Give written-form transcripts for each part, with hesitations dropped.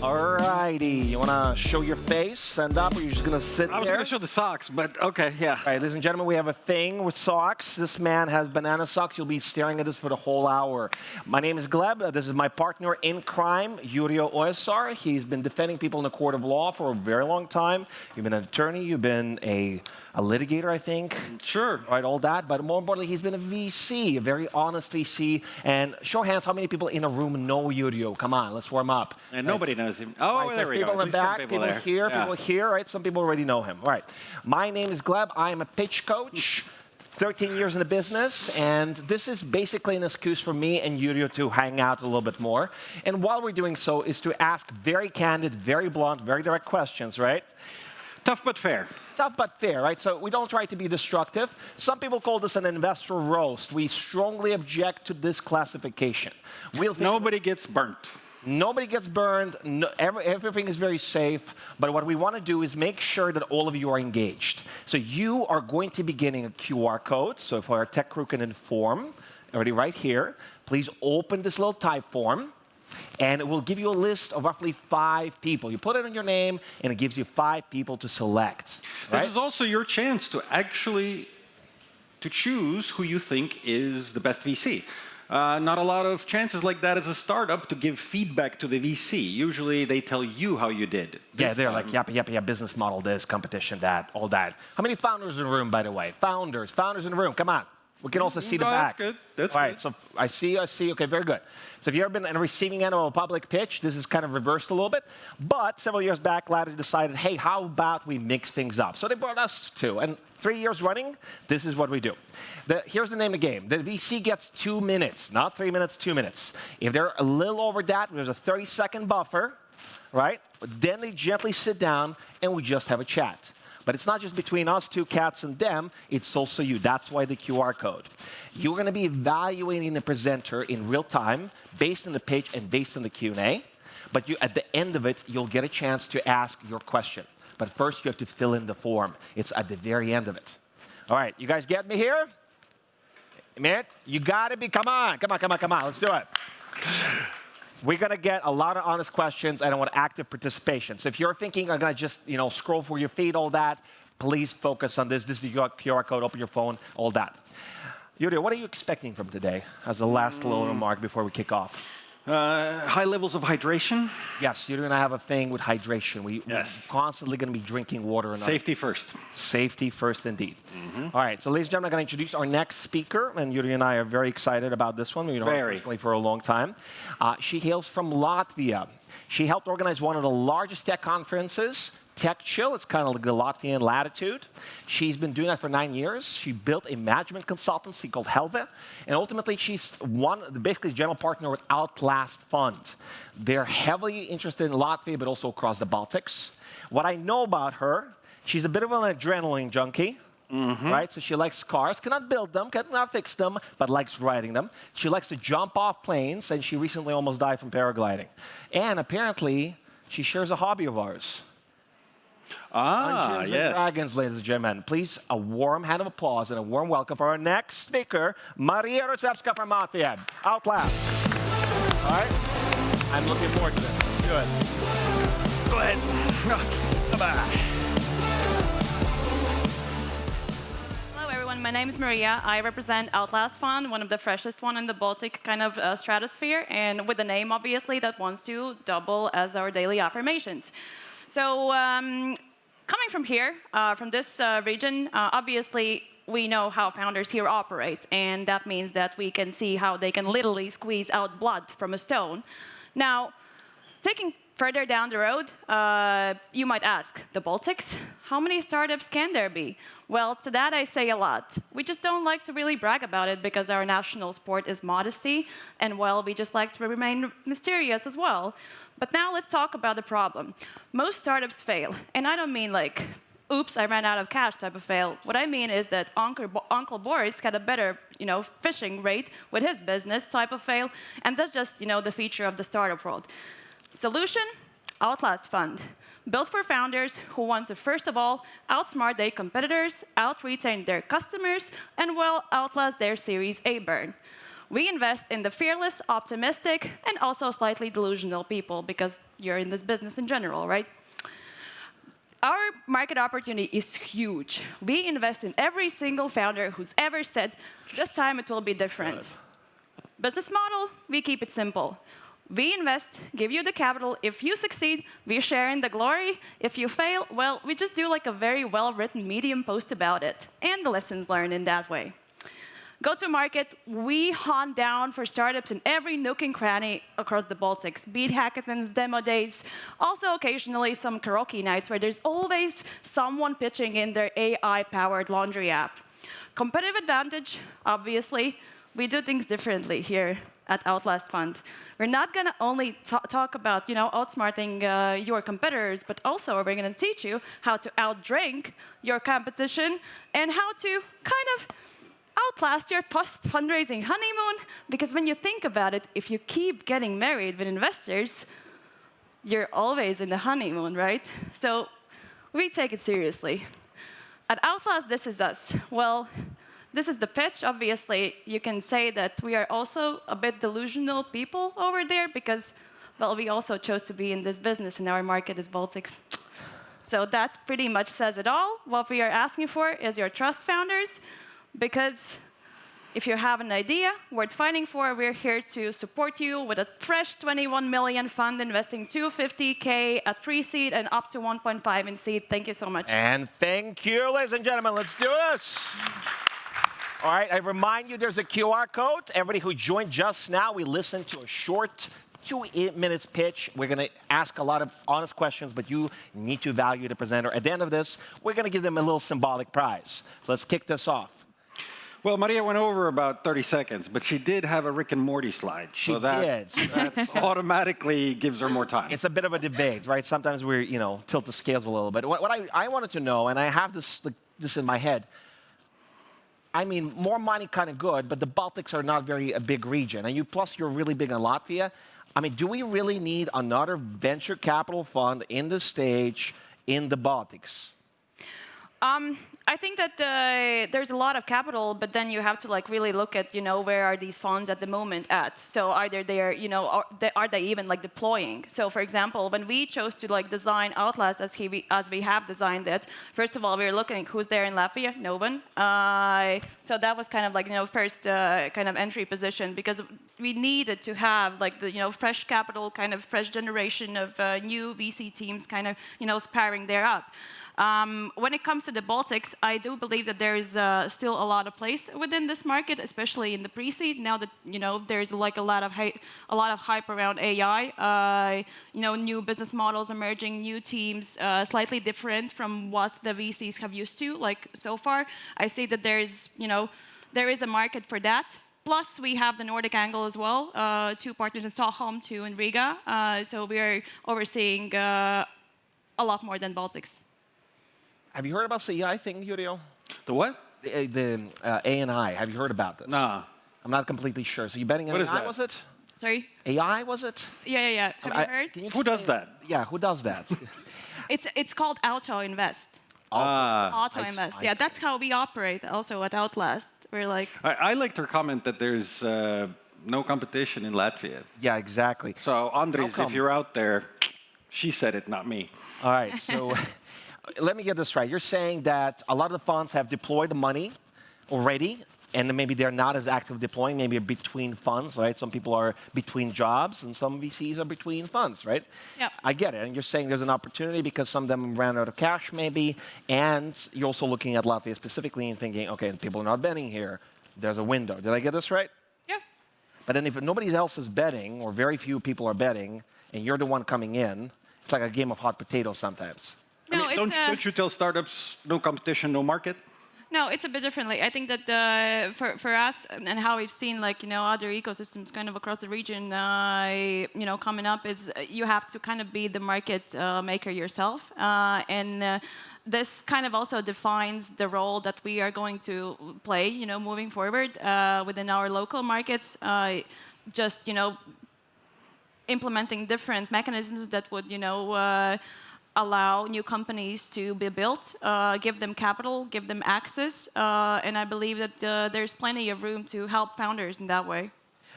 Alrighty, you want to show your face, stand up, or you're just going to sit there? I was going to show the socks, but okay, yeah. All right, ladies and gentlemen, we have a thing with socks. This man has banana socks. You'll be staring at this for the whole hour. My name is Gleb. This is my partner in crime, Yrjö Ojasaar. He's been defending people in the court of law for a very long time. You've been an attorney. You've been a litigator, I think. Sure. Right, all that. But more importantly, he's been a VC, a very honest VC. And show of hands, how many people in a room know Yrjö? Come on, let's warm up. And nobody knows him. Oh, right, there we people go. in the back, people there. here, Yeah. people here, right? Some people already know him. All right. My name is Gleb. I am a pitch coach. 13 years in the business, and this is basically an excuse for me and Yrjö to hang out a little bit more. And while we're doing so is to ask very candid, very blunt, very direct questions, right? Tough but fair. Tough but fair, right? So we don't try to be destructive. Some people call this an investor roast. We strongly object to this classification. Nobody gets burnt. Nobody gets burned. No, everything is very safe. But what we want to do is make sure that all of you are engaged. So you are going to be getting a QR code. So if our tech crew can inform, already right here, please open this little type form. And it will give you a list of roughly 5 people. You put it in your name, and it gives you 5 people to select. Right? This is also your chance to actually choose who you think is the best VC. Not a lot of chances like that as a startup to give feedback to the VC. Usually they tell you how you did. Yeah, they're like, yeah, business model this, competition that, all that. How many founders in the room, by the way? Founders in the room, come on. We can also see the back. That's good. That's all good. right, so I see. Okay, very good. So if you've ever been in the receiving end of a public pitch, this is kind of reversed a little bit. But several years back, Latitude decided, hey, how about we mix things up? So they brought us to, and 3 years running, this is what we do. Here's the name of the game. The VC gets 2 minutes, not 3 minutes, 2 minutes. If they're a little over that, there's a 30-second buffer, right? Then they gently sit down, and we just have a chat. But it's not just between us two cats and them, it's also you. That's why the QR code. You're going to be evaluating the presenter in real time, based on the pitch and based on the Q&A. But at the end of it, you'll get a chance to ask your question. But first, you have to fill in the form. It's at the very end of it. All right, you guys get me here? Man, you got to be, come on, let's do it. We're going to get a lot of honest questions, and I want active participation. So if you're thinking I'm going to just scroll through your feed, all that, please focus on this. This is your QR code, open your phone, all that. Yrjö, what are you expecting from today as the last little remark before we kick off? High levels of hydration. Yes, you're going to have a thing with hydration. We're constantly going to be drinking water. Safety first. Safety first, indeed. All right, so ladies and gentlemen, I'm going to introduce our next speaker, and Yrjö and I are very excited about this one. We've known her personally for a long time. She hails from Latvia. She helped organize one of the largest tech conferences, Tech Chill. It's kind of like the Latvian Latitude. She's been doing that for 9 years. She built a management consultancy called Yrjö, and ultimately she's basically general partner with Outlast Fund. They're heavily interested in Latvia, but also across the Baltics. What I know about her, she's a bit of an adrenaline junkie. Right? So she likes cars, cannot build them, cannot fix them, but likes riding them. She likes to jump off planes, and she recently almost died from paragliding. And apparently, she shares a hobby of ours. Dungeons and Dragons, ladies and gentlemen. Please, a warm hand of applause and a warm welcome for our next speaker, Marija Rucevska from Matthias, Outlast. All right? I'm looking forward to this. Let's do it. Go ahead. Bye-bye. My name is Marija. I represent Outlast Fund, one of the freshest one in the Baltic kind of stratosphere, and with a name, obviously, that wants to double as our daily affirmations. So coming from here, from this region, obviously, we know how founders here operate, and that means that we can see how they can literally squeeze out blood from a stone. Now, taking further down the road, you might ask, the Baltics? How many startups can there be? Well, to that I say a lot. We just don't like to really brag about it because our national sport is modesty, and well, we just like to remain mysterious as well. But now let's talk about the problem. Most startups fail, and I don't mean like, oops, I ran out of cash type of fail. What I mean is that Uncle Boris had a better, fishing rate with his business type of fail, and that's just, the feature of the startup world. Solution? Outlast Fund. Built for founders who want to, first of all, outsmart their competitors, out-retain their customers, and, well, outlast their Series A burn. We invest in the fearless, optimistic, and also slightly delusional people because you're in this business in general, right? Our market opportunity is huge. We invest in every single founder who's ever said, this time it will be different. Business model, we keep it simple. We invest, give you the capital. If you succeed, we share in the glory. If you fail, well, we just do like a very well-written Medium post about it and the lessons learned in that way. Go to market, we hunt down for startups in every nook and cranny across the Baltics. Be it hackathons, demo days, also occasionally some karaoke nights where there's always someone pitching in their AI-powered laundry app. Competitive advantage, obviously. We do things differently here at Outlast Fund. We're not going to only talk about, outsmarting your competitors, but also we're going to teach you how to outdrink your competition and how to kind of outlast your post-fundraising honeymoon. Because when you think about it, if you keep getting married with investors, you're always in the honeymoon, right? So we take it seriously. At Outlast, this is us. Well, this is the pitch. Obviously, you can say that we are also a bit delusional people over there because, well, we also chose to be in this business and our market is Baltics. So that pretty much says it all. What we are asking for is your trust, founders, because if you have an idea worth fighting for, we're here to support you with a fresh 21 million fund investing 250K at pre-seed and up to 1.5 in seed. Thank you so much. And thank you, ladies and gentlemen. Let's do this. All right, I remind you there's a QR code. Everybody who joined just now, we listened to a short 2 minute pitch. We're going to ask a lot of honest questions, but you need to value the presenter. At the end of this, we're going to give them a little symbolic prize. Let's kick this off. Well, Marija went over about 30 seconds, but she did have a Rick and Morty slide. She so did. That automatically gives her more time. It's a bit of a debate, right? Sometimes we, tilt the scales a little bit. What I wanted to know, and I have this in my head, I mean, more money kind of good, but the Baltics are not a big region. And plus you're really big in Latvia. I mean, do we really need another venture capital fund in the stage in the Baltics? I think that there's a lot of capital, but then you have to really look at where are these funds at the moment at. So either they're are they even deploying? So for example, when we chose to design Outlast as we have designed it, first of all we were looking at who's there in Latvia, no one. So that was kind of first kind of entry position because we needed to have the fresh capital, kind of fresh generation of new VC teams, kind of sparring there up. When it comes to the Baltics, I do believe that there is still a lot of place within this market, especially in the pre-seed. Now that there's a lot of hype around AI, new business models emerging, new teams, slightly different from what the VCs have used to. So far, I see that there is a market for that. Plus, we have the Nordic angle as well. 2 partners in Stockholm, 2 in Riga. So we are overseeing a lot more than Baltics. Have you heard about the AI thing, Yrjö? The what? The A&I. Have you heard about this? Nah. I'm not completely sure. So you're betting on AI, What is that? was it? Sorry? AI, was it? Yeah. Have you heard? Can you Who does that? Yeah, who does that? It's called Auto Invest. Auto Invest. Yeah, that's how we operate also at Outlast. We're I liked her comment that there's no competition in Latvia. Yeah, exactly. So Andris, if you're out there, she said it, not me. All right, so let me get this right. You're saying that a lot of the funds have deployed the money already, and then maybe they're not as active deploying, maybe between funds, right? Some people are between jobs, and some VCs are between funds, right? Yeah. I get it. And you're saying there's an opportunity because some of them ran out of cash, maybe, and you're also looking at Latvia specifically and thinking, okay, people are not betting here. There's a window. Did I get this right? Yeah. But then if nobody else is betting, or very few people are betting, and you're the one coming in, it's like a game of hot potatoes sometimes. No, I mean, don't you tell startups no competition, no market? No, it's a bit differently. I think that for us and how we've seen other ecosystems kind of across the region, coming up is you have to kind of be the market maker yourself, and this kind of also defines the role that we are going to play, moving forward within our local markets. Just implementing different mechanisms that would allow new companies to be built, give them capital, give them access, and I believe that there's plenty of room to help founders in that way.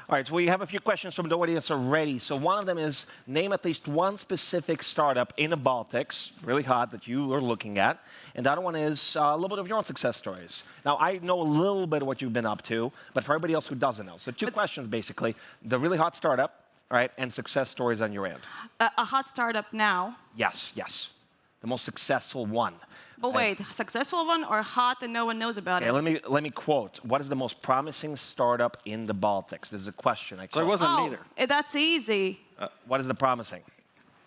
All right, so we have a few questions from the audience already. So one of them is, name at least one specific startup in the Baltics, really hot, that you are looking at. And the other one is a little bit of your own success stories. Now, I know a little bit of what you've been up to, but for everybody else who doesn't know. So two questions, basically. The really hot startup, all right, and success stories on your end. A hot startup now. Yes, yes. The most successful one. But wait, successful one or hot and no one knows about it? Let me quote. What is the most promising startup in the Baltics? This is a question. So it wasn't neither. That's easy. What is the promising?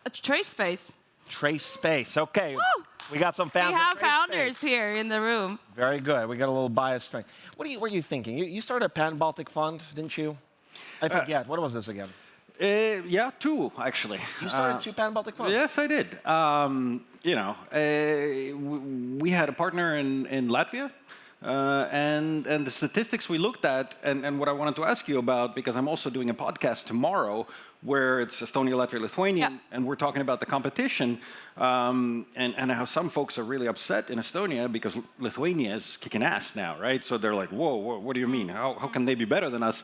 A trace space. Trace space. Okay. Woo! We got some fans. We have founders here in the room. Very good. We got a little bias thing. What are you thinking? You started a Pan-Baltic fund, didn't you? I forget. What was this again? Yeah, two, actually. You started two Pan-Baltic funds? Yes, I did. We had a partner in Latvia, and the statistics we looked at, and what I wanted to ask you about, because I'm also doing a podcast tomorrow where it's Estonia, Latvia, Lithuania, and we're talking about the competition, and how some folks are really upset in Estonia because Lithuania is kicking ass now, right? So they're like, whoa, what do you mean? How can they be better than us?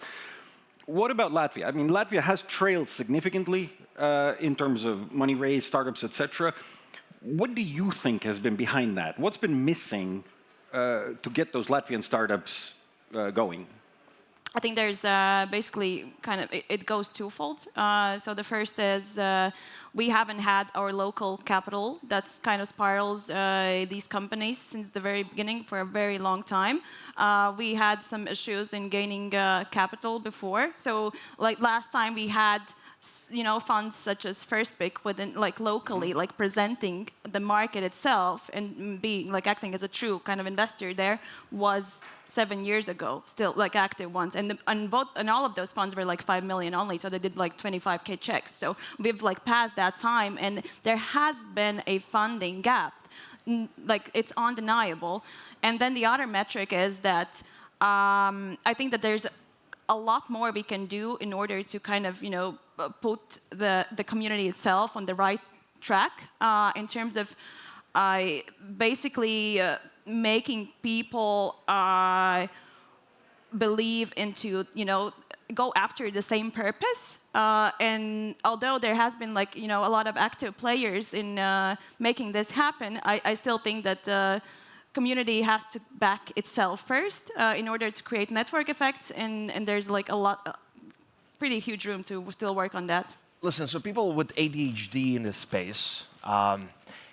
What about Latvia? I mean, Latvia has trailed significantly in terms of money raised, startups, etc. What do you think has been behind that? What's been missing to get those Latvian startups going? I think there's basically kind of, it goes twofold. So the first is we haven't had our local capital that's kind of spirals these companies since the very beginning for a very long time. We had some issues in gaining capital before. So like last time we had funds such as First Pick within like locally, like presenting the market itself and being like acting as a true kind of investor there was 7 years ago, still like active ones, and all of those funds were like 5 million only, so they did like 25K checks. So we've like passed that time, and there has been a funding gap, like it's undeniable. And then the other metric is that I think that there's a lot more we can do in order to kind of put the community itself on the right track in terms of basically making people believe into, go after the same purpose. And although there has been like, a lot of active players in making this happen, I still think that the community has to back itself first in order to create network effects. And there's like pretty huge room to still work on that. Listen, so people with ADHD in this space,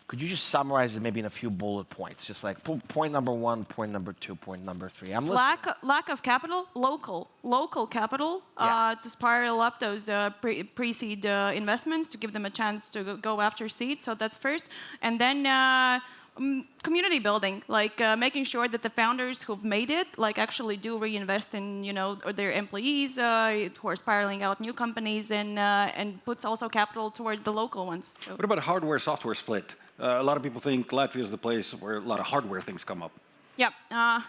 could you just summarize it maybe in a few bullet points? Just like point number 1, point number 2, point number 3. I'm listening. Lack of capital, local capital to spiral up those pre-seed investments to give them a chance to go after seed. So that's first. And then community building, like making sure that the founders who've made it, like actually do reinvest in, their employees who are spiraling out new companies and puts also capital towards the local ones. So. What about hardware-software split? A lot of people think Latvia is the place where a lot of hardware things come up. Yeah,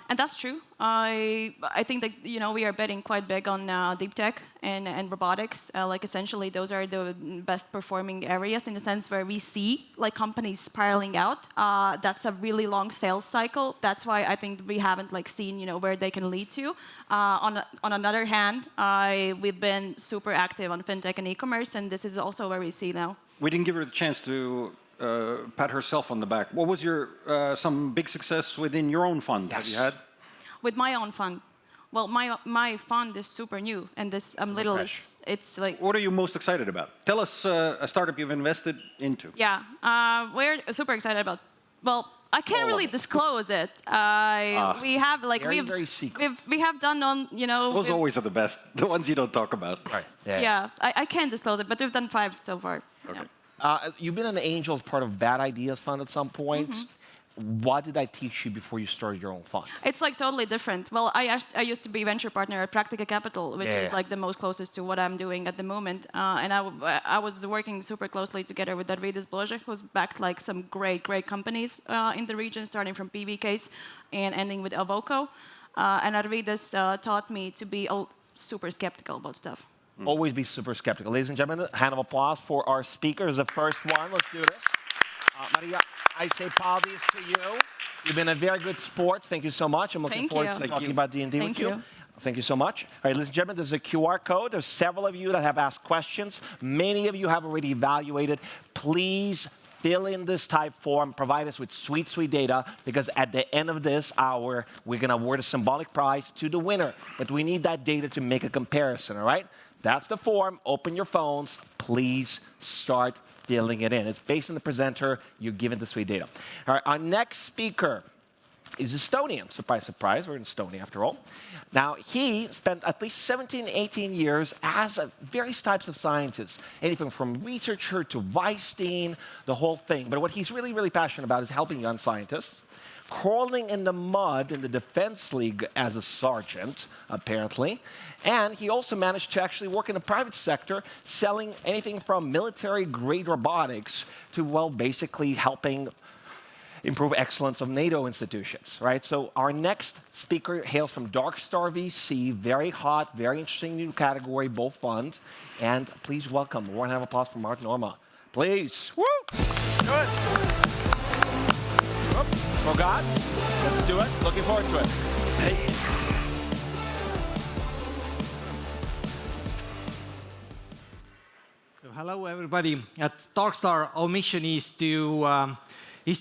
and that's true. I think that we are betting quite big on deep tech and robotics. Like essentially, those are the best performing areas in the sense where we see like companies spiraling out. That's a really long sales cycle. That's why I think we haven't like seen where they can lead to. On another hand, we've been super active on fintech and e-commerce, and this is also where we see now. We didn't give her the chance to pat herself on the back. What was your some big success within your own fund that you had? With my own fund, well, my fund is super new, and this literally it's like. What are you most excited about? Tell us a startup you've invested into. Yeah, we're super excited about. Well, I can't really disclose it. We have like very secret. we have done on Those always are the best, the ones you don't talk about. Right. Yeah, I can't disclose it, but we've done 5 so far. Okay. Yeah. You've been an angel as part of Bad Ideas Fund at some point. What did I teach you before you started your own fund? It's like totally different. Well, I used to be venture partner at Practica Capital, which is like the most closest to what I'm doing at the moment. And I was working super closely together with Yrjö, who's backed like some great companies in the region, starting from PVKs and ending with Avoco. And Yrjö taught me to be super skeptical about stuff. Always be super skeptical. Ladies and gentlemen, a hand of applause for our speakers. The first one, let's do this. Marija, I say apologies to you. You've been a very good sport. Thank you so much. I'm looking forward to talking about D&D with you. Thank you so much. All right, ladies and gentlemen, there's a QR code. There's several of you that have asked questions. Many of you have already evaluated. Please fill in this type form. Provide us with sweet, sweet data, because at the end of this hour, we're going to award a symbolic prize to the winner. But we need that data to make a comparison, all right? That's the form. Open your phones. Please start filling it in. It's based on the presenter. You're given the sweet data. All right, our next speaker is Estonian. Surprise, surprise, we're in Estonia after all. Now, he spent at least 17, 18 years as various types of scientists, anything from researcher to Weinstein, the whole thing. But what he's really, really passionate about is helping young scientists, crawling in the mud in the Defense League as a sergeant, apparently. And he also managed to actually work in the private sector, selling anything from military-grade robotics to, well, basically helping improve excellence of NATO institutions, right? So our next speaker hails from Darkstar VC, very hot, very interesting new category, both fund. And please welcome, one round of applause for Mart Noorma. Please. Woo! Good. For God, let's do it. Looking forward to it. Hey. So hello, everybody. At Darkstar, our mission is to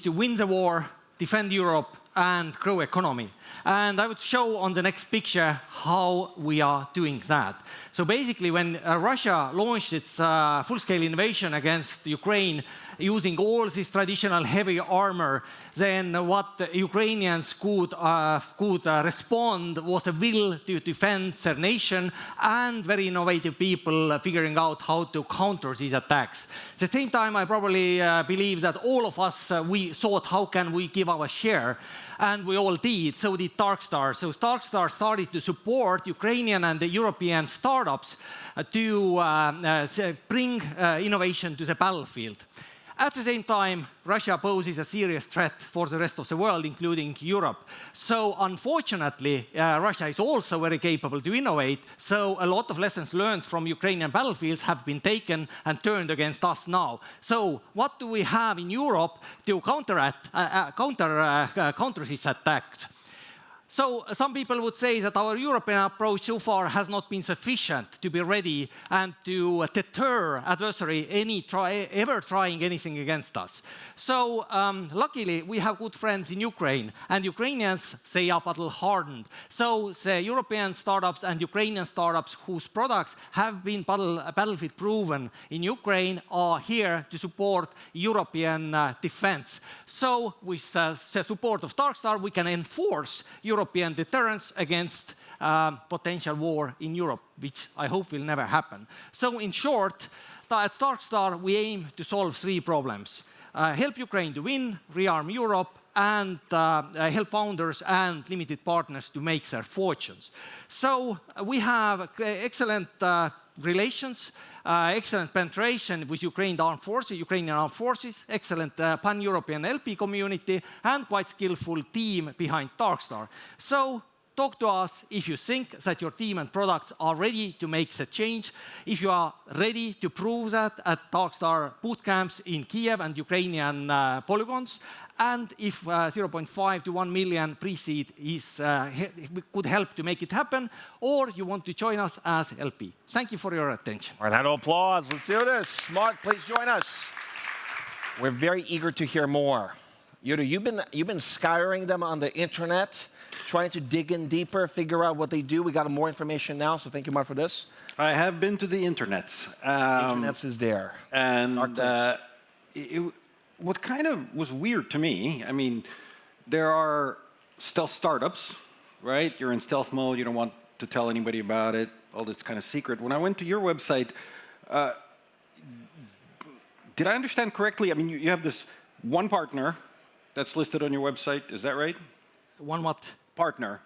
win the war, defend Europe, and grow economy. And I would show on the next picture how we are doing that. So basically, when Russia launched its full-scale invasion against Ukraine using all this traditional heavy armor, then what the Ukrainians could respond was a will to defend their nation and very innovative people figuring out how to counter these attacks. At the same time, I probably believe that all of us, we thought, how can we give our share? And we all did, so did Darkstar. So Darkstar started to support Ukrainian and the European startups to bring innovation to the battlefield. At the same time, Russia poses a serious threat for the rest of the world, including Europe. So unfortunately, Russia is also very capable to innovate. So a lot of lessons learned from Ukrainian battlefields have been taken and turned against us now. So what do we have in Europe to counter these attacks? So some people would say that our European approach so far has not been sufficient to be ready and to deter adversary ever trying anything against us. So luckily, we have good friends in Ukraine, and Ukrainians, they are battle hardened. So the European startups and Ukrainian startups whose products have been battlefield proven in Ukraine are here to support European defense. So with the support of Darkstar, we can enforce European deterrence against potential war in Europe, which I hope will never happen. So in short, at Darkstar, we aim to solve three problems. Help Ukraine to win, rearm Europe, and help founders and limited partners to make their fortunes. So we have excellent relations, excellent penetration with Ukrainian armed forces, excellent pan-European LP community, and quite skillful team behind Darkstar. So talk to us if you think that your team and products are ready to make the change, if you are ready to prove that at Darkstar bootcamps in Kiev and Ukrainian polygons, and if 0.5 to 1 million pre-seed could help to make it happen, or you want to join us as LP. Thank you for your attention. All right, round of applause. Let's do this. Mart, please join us. We're very eager to hear more. Yrjö, you've been scouring them on the internet, trying to dig in deeper, figure out what they do. We got more information now, so thank you, Mart, for this. I have been to the internets. Internets is there. And what kind of was weird to me, I mean, there are stealth startups, right? You're in stealth mode, you don't want to tell anybody about it, all this kind of secret. When I went to your website, did I understand correctly? I mean, you have this one partner that's listed on your website, is that right? One what? Partner.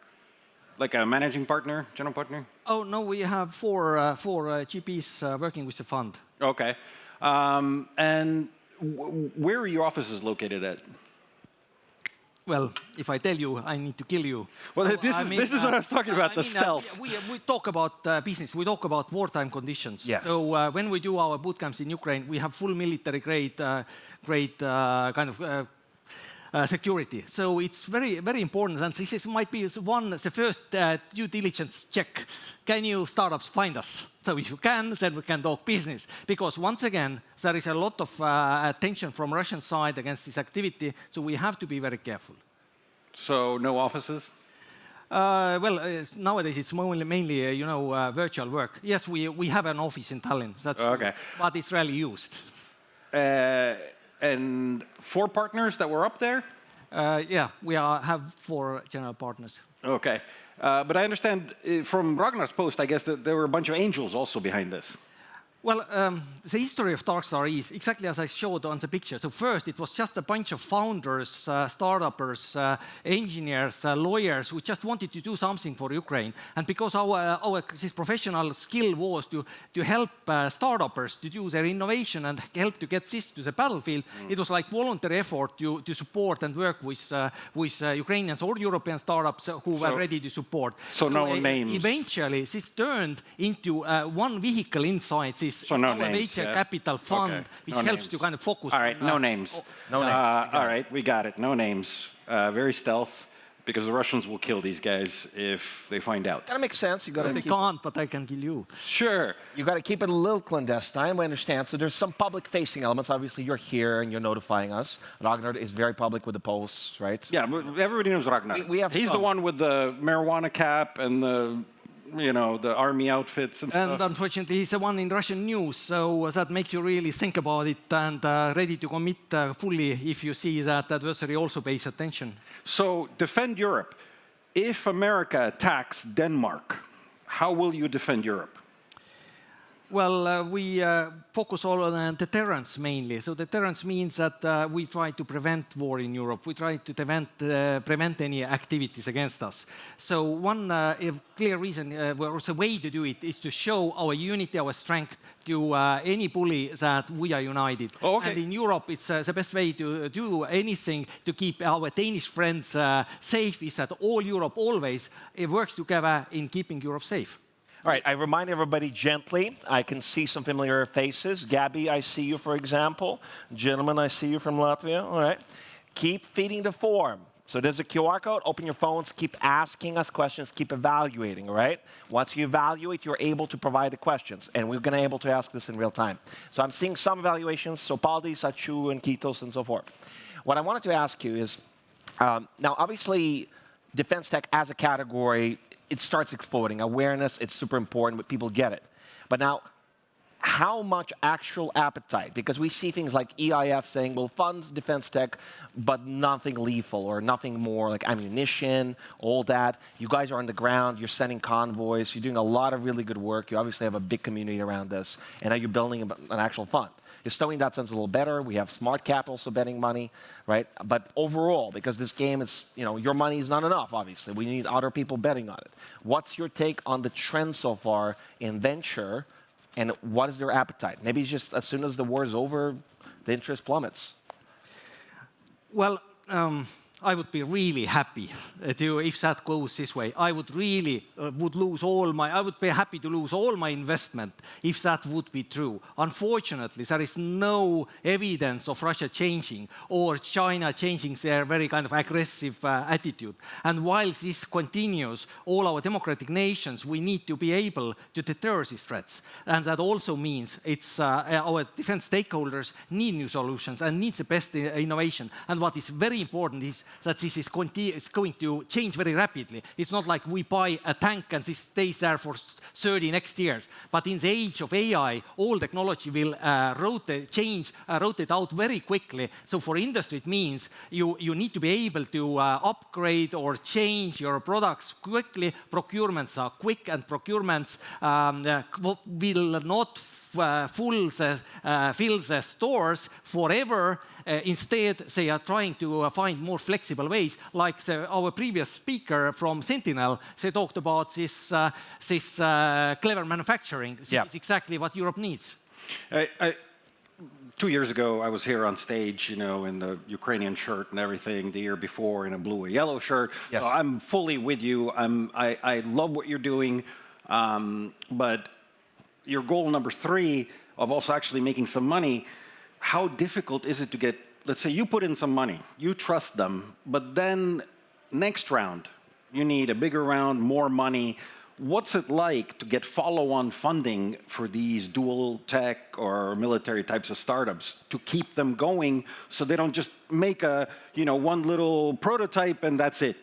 Like a managing partner, general partner? Oh, no, we have four GPs working with the fund. Okay. And where are your offices located at? Well, if I tell you, I need to kill you. Well, So, this is what I was talking about, the stealth. We talk about business, we talk about wartime conditions. Yes. So when we do our boot camps in Ukraine, we have full military grade kind of security. So it's very, very important, and this might be the first due diligence check. Can you startups find us? So if you can, then we can talk business. Because once again, there is a lot of attention from Russian side against this activity, so we have to be very careful. So no offices? Nowadays it's mainly virtual work. Yes, we have an office in Tallinn, that's okay. true, but it's rarely used. And 4 partners that were up there? Yeah, we have 4 general partners. Okay. But I understand from Ragnar's post, I guess, that there were a bunch of angels also behind this. Well, the history of Darkstar is exactly as I showed on the picture. So first, it was just a bunch of founders, startuppers, engineers, lawyers who just wanted to do something for Ukraine. And because this professional skill was to help startuppers to do their innovation and help to get this to the battlefield, it was like voluntary effort to support and work with Ukrainians or European startups who were ready to support. So no names. Eventually, this turned into one vehicle inside this venture capital fund, which helps to kind of focus. All right, no names. No names. All right, we got it. No names. Very stealth, because the Russians will kill these guys if they find out. That makes sense. You got to They can't, but I can kill you. Sure. You got to keep it a little clandestine. We understand. So there's some public-facing elements. Obviously, you're here and you're notifying us. Ragnar is very public with the posts, right? Yeah, but everybody knows Ragnar. He's the one with the marijuana cap and the army outfits and stuff. And unfortunately, he's the one in Russian news, so that makes you really think about it and ready to commit fully if you see that the adversary also pays attention. So, defend Europe. If America attacks Denmark, how will you defend Europe? Well, we focus all on deterrence mainly. So deterrence means that we try to prevent war in Europe. We try to prevent any activities against us. So one clear reason, or the way to do it, is to show our unity, our strength to any bully that we are united. Oh, okay. And in Europe, it's the best way to do anything to keep our Danish friends safe is that all Europe always works together in keeping Europe safe. All right, I remind everybody gently. I can see some familiar faces. Gabby, I see you, for example. Gentlemen, I see you from Latvia. All right. Keep feeding the form. So there's a QR code. Open your phones. Keep asking us questions. Keep evaluating, all right? Once you evaluate, you're able to provide the questions. And we're going to be able to ask this in real time. So I'm seeing some evaluations. So Paldi, Sachu, and Kitos, and so forth. What I wanted to ask you is, now, obviously, defense tech as a category, it starts exploding. Awareness, it's super important, but people get it. But now, how much actual appetite? Because we see things like EIF saying, we'll fund defense tech, but nothing lethal or nothing more like ammunition, all that. You guys are on the ground, you're sending convoys, you're doing a lot of really good work. You obviously have a big community around this, and now you're building an actual fund. Estonia in that sense a little better. We have Smart Cap also betting money, right? But overall, because this game is, your money is not enough, obviously. We need other people betting on it. What's your take on the trend so far in venture, and what is their appetite? Maybe it's just as soon as the war is over, the interest plummets. Well, I would be really happy if that goes this way. I would really I would be happy to lose all my investment if that would be true. Unfortunately, there is no evidence of Russia changing or China changing their very kind of aggressive attitude. And while this continues, all our democratic nations, we need to be able to deter these threats. And that also means it's our defense stakeholders need new solutions and need the best innovation. And what is very important is that this is going to change very rapidly. It's not like we buy a tank and this stays there for 30 next years. But in the age of AI, all technology will rotate out very quickly. So for industry, it means you need to be able to upgrade or change your products quickly. Procurements are quick, and procurements will not fill the stores forever. Instead, they are trying to find more flexible ways. Like our previous speaker from Sentinel, they talked about this clever manufacturing. This is exactly what Europe needs. 2 years ago, I was here on stage, in the Ukrainian shirt and everything. The year before, in a blue or yellow shirt. Yes. So I'm fully with you. I love what you're doing, but your goal number 3 of also actually making some money. How difficult is it to get? Let's say you put in some money, you trust them, but then next round, you need a bigger round, more money. What's it like to get follow-on funding for these dual tech or military types of startups to keep them going so they don't just make one little prototype and that's it?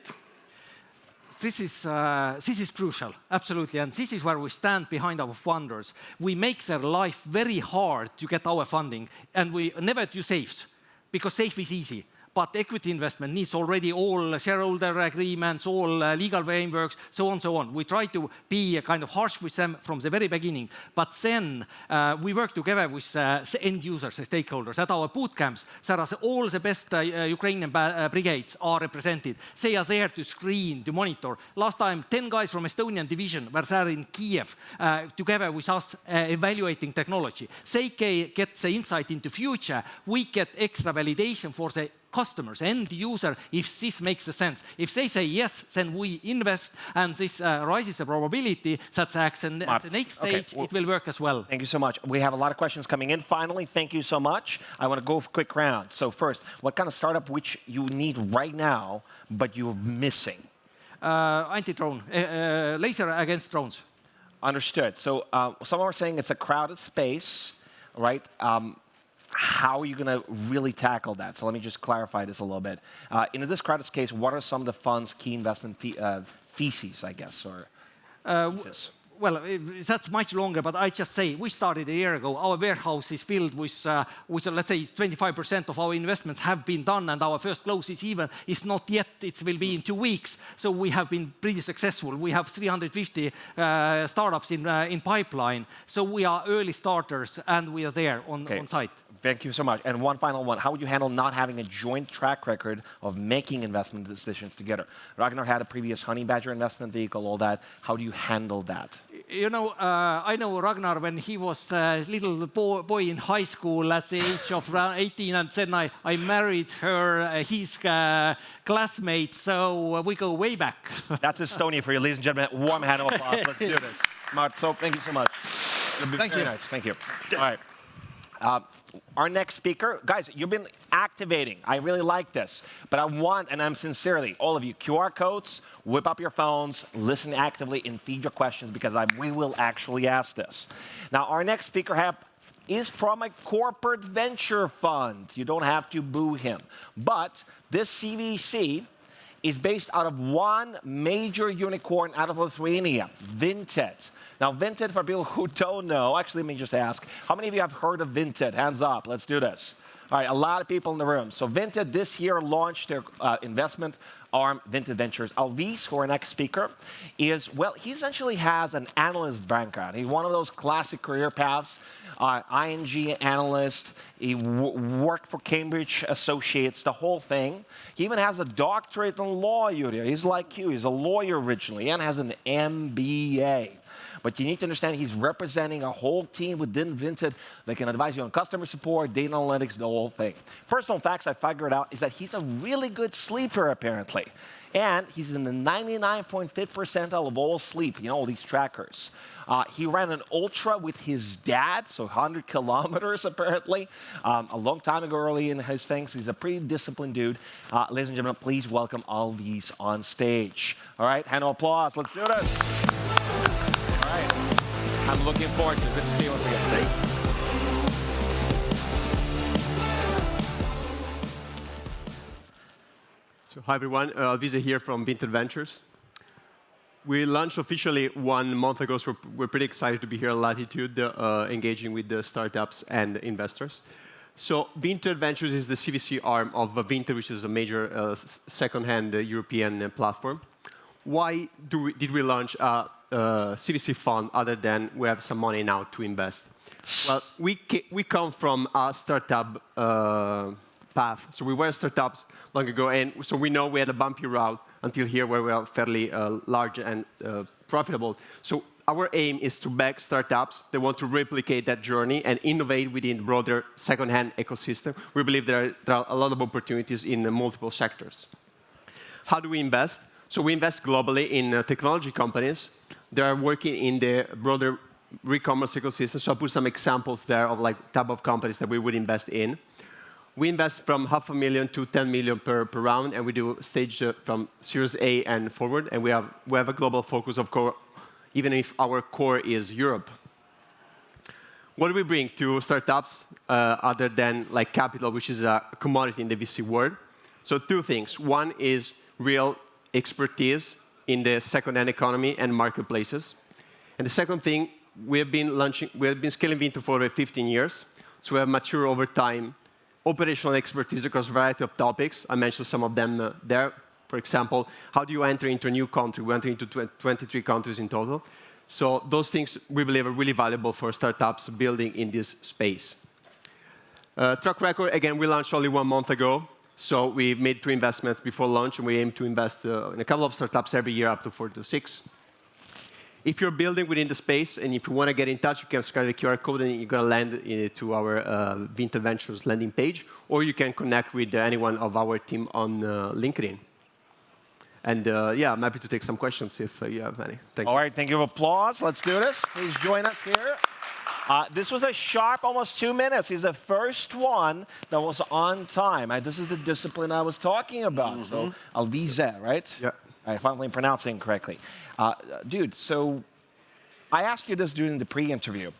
This is crucial, absolutely, and this is where we stand behind our funders. We make their life very hard to get our funding, and we never do safes, because safe is easy. But equity investment needs already all shareholder agreements, all legal frameworks, so on, so on. We try to be kind of harsh with them from the very beginning. But then we work together with end users, the stakeholders. At our boot camps, there are all the best Ukrainian brigades are represented. They are there to screen, to monitor. Last time, 10 guys from Estonian division were there in Kiev together with us evaluating technology. They get the insight into future. We get extra validation for the customers, end user, if this makes sense. If they say yes, then we invest, and this rises the probability that at the next stage it will work as well. Thank you so much. We have a lot of questions coming in. Finally, thank you so much. I want to go for a quick round. So first, what kind of startup which you need right now, but you're missing? Anti-drone, laser against drones. Understood. So some are saying it's a crowded space, right? How are you going to really tackle that? So let me just clarify this a little bit. In this crowded case, what are some of the fund's key investment theses, I guess, or thesis? Well, that's much longer, but I just say we started a year ago. Our warehouse is filled with let's say, 25% of our investments have been done, and our first close is not yet. It will be in 2 weeks. So we have been pretty successful. We have 350 startups in pipeline. So we are early starters, and we are there on site. Thank you so much. And one final one. How would you handle not having a joint track record of making investment decisions together? Ragnar had a previous Honey Badger investment vehicle, all that. How do you handle that? I know Ragnar when he was a little boy in high school at the age of around 18, and then I married her, his classmate, so we go way back. That's Estonia for you, ladies and gentlemen. Warm hand of applause. Let's do this. Mart, so thank you so much. Thank you. Nice. Thank you. All right. Our next speaker, guys, you've been activating. I really like this. But I want, and I'm sincerely, all of you, QR codes, whip up your phones, listen actively, and feed your questions, because we will actually ask this. Now, our next speaker is from a corporate venture fund. You don't have to boo him. But this CVC is based out of one major unicorn out of Lithuania, Vinted. Now, Vinted, for people who don't know, actually, let me just ask, how many of you have heard of Vinted? Hands up. Let's do this. All right, a lot of people in the room. So Vinted this year launched their investment arm, Vinted Ventures. Alvise, who our next speaker, he essentially has an analyst background. He's one of those classic career paths, ING analyst. He worked for Cambridge Associates, the whole thing. He even has a doctorate in law, Yrjö. He's like you. He's a lawyer originally and has an MBA. But you need to understand he's representing a whole team within Vinted that can advise you on customer support, data analytics, the whole thing. Personal facts I figured out is that he's a really good sleeper, apparently. And he's in the 99.5th percentile of all sleep, all these trackers. He ran an ultra with his dad, so 100 kilometers, apparently, a long time ago early in his things. He's a pretty disciplined dude. Ladies and gentlemen, please welcome Alvise on stage. All right, hand of applause. Let's do this. All right. I'm looking forward to it. Good to see you once again. Thank you. So, hi, everyone. Alvise here from Vinted Ventures. We launched officially 1 month ago, so we're pretty excited to be here at Latitude, engaging with the startups and investors. So Vinted Ventures is the CVC arm of Vinted, which is a major second-hand European platform. Why did we launch a CVC fund other than we have some money now to invest? Well, we come from a startup path. So we were startups long ago, and so we know we had a bumpy route until here where we are fairly large and profitable. So our aim is to back startups that want to replicate that journey and innovate within the broader second-hand ecosystem. We believe there are a lot of opportunities in multiple sectors. How do we invest? So we invest globally in technology companies that are working in the broader e-commerce ecosystem. So I put some examples there of like type of companies that we would invest in. We invest from $500,000 to $10 million per round, and we do stage from Series A and forward. And we have a global focus, of course, even if our core is Europe. What do we bring to startups other than like capital, which is a commodity in the VC world? So two things. One is real expertise in the second-hand economy and marketplaces. And the second thing, we have been scaling Vinted for over 15 years. So we have matured over time operational expertise across a variety of topics. I mentioned some of them there. For example, how do you enter into a new country? We enter into 23 countries in total. So those things we believe are really valuable for startups building in this space. Track record, again, we launched only 1 month ago. So we made 2 investments before launch, and we aim to invest in a couple of startups every year, up to 4 to 6. If you're building within the space, and if you want to get in touch, you can scan the QR code, and you're going to land to our Vinted Ventures landing page, or you can connect with anyone of our team on LinkedIn. And yeah, I'm happy to take some questions if you have any. Thank you. All right, thank you. Applause. Let's do this. Please join us here. This was a sharp almost 2 minutes. He's the first one that was on time. This is the discipline I was talking about. So Alvise, right? Yeah. I'm finally pronouncing correctly. Dude, so I asked you this during the pre-interview.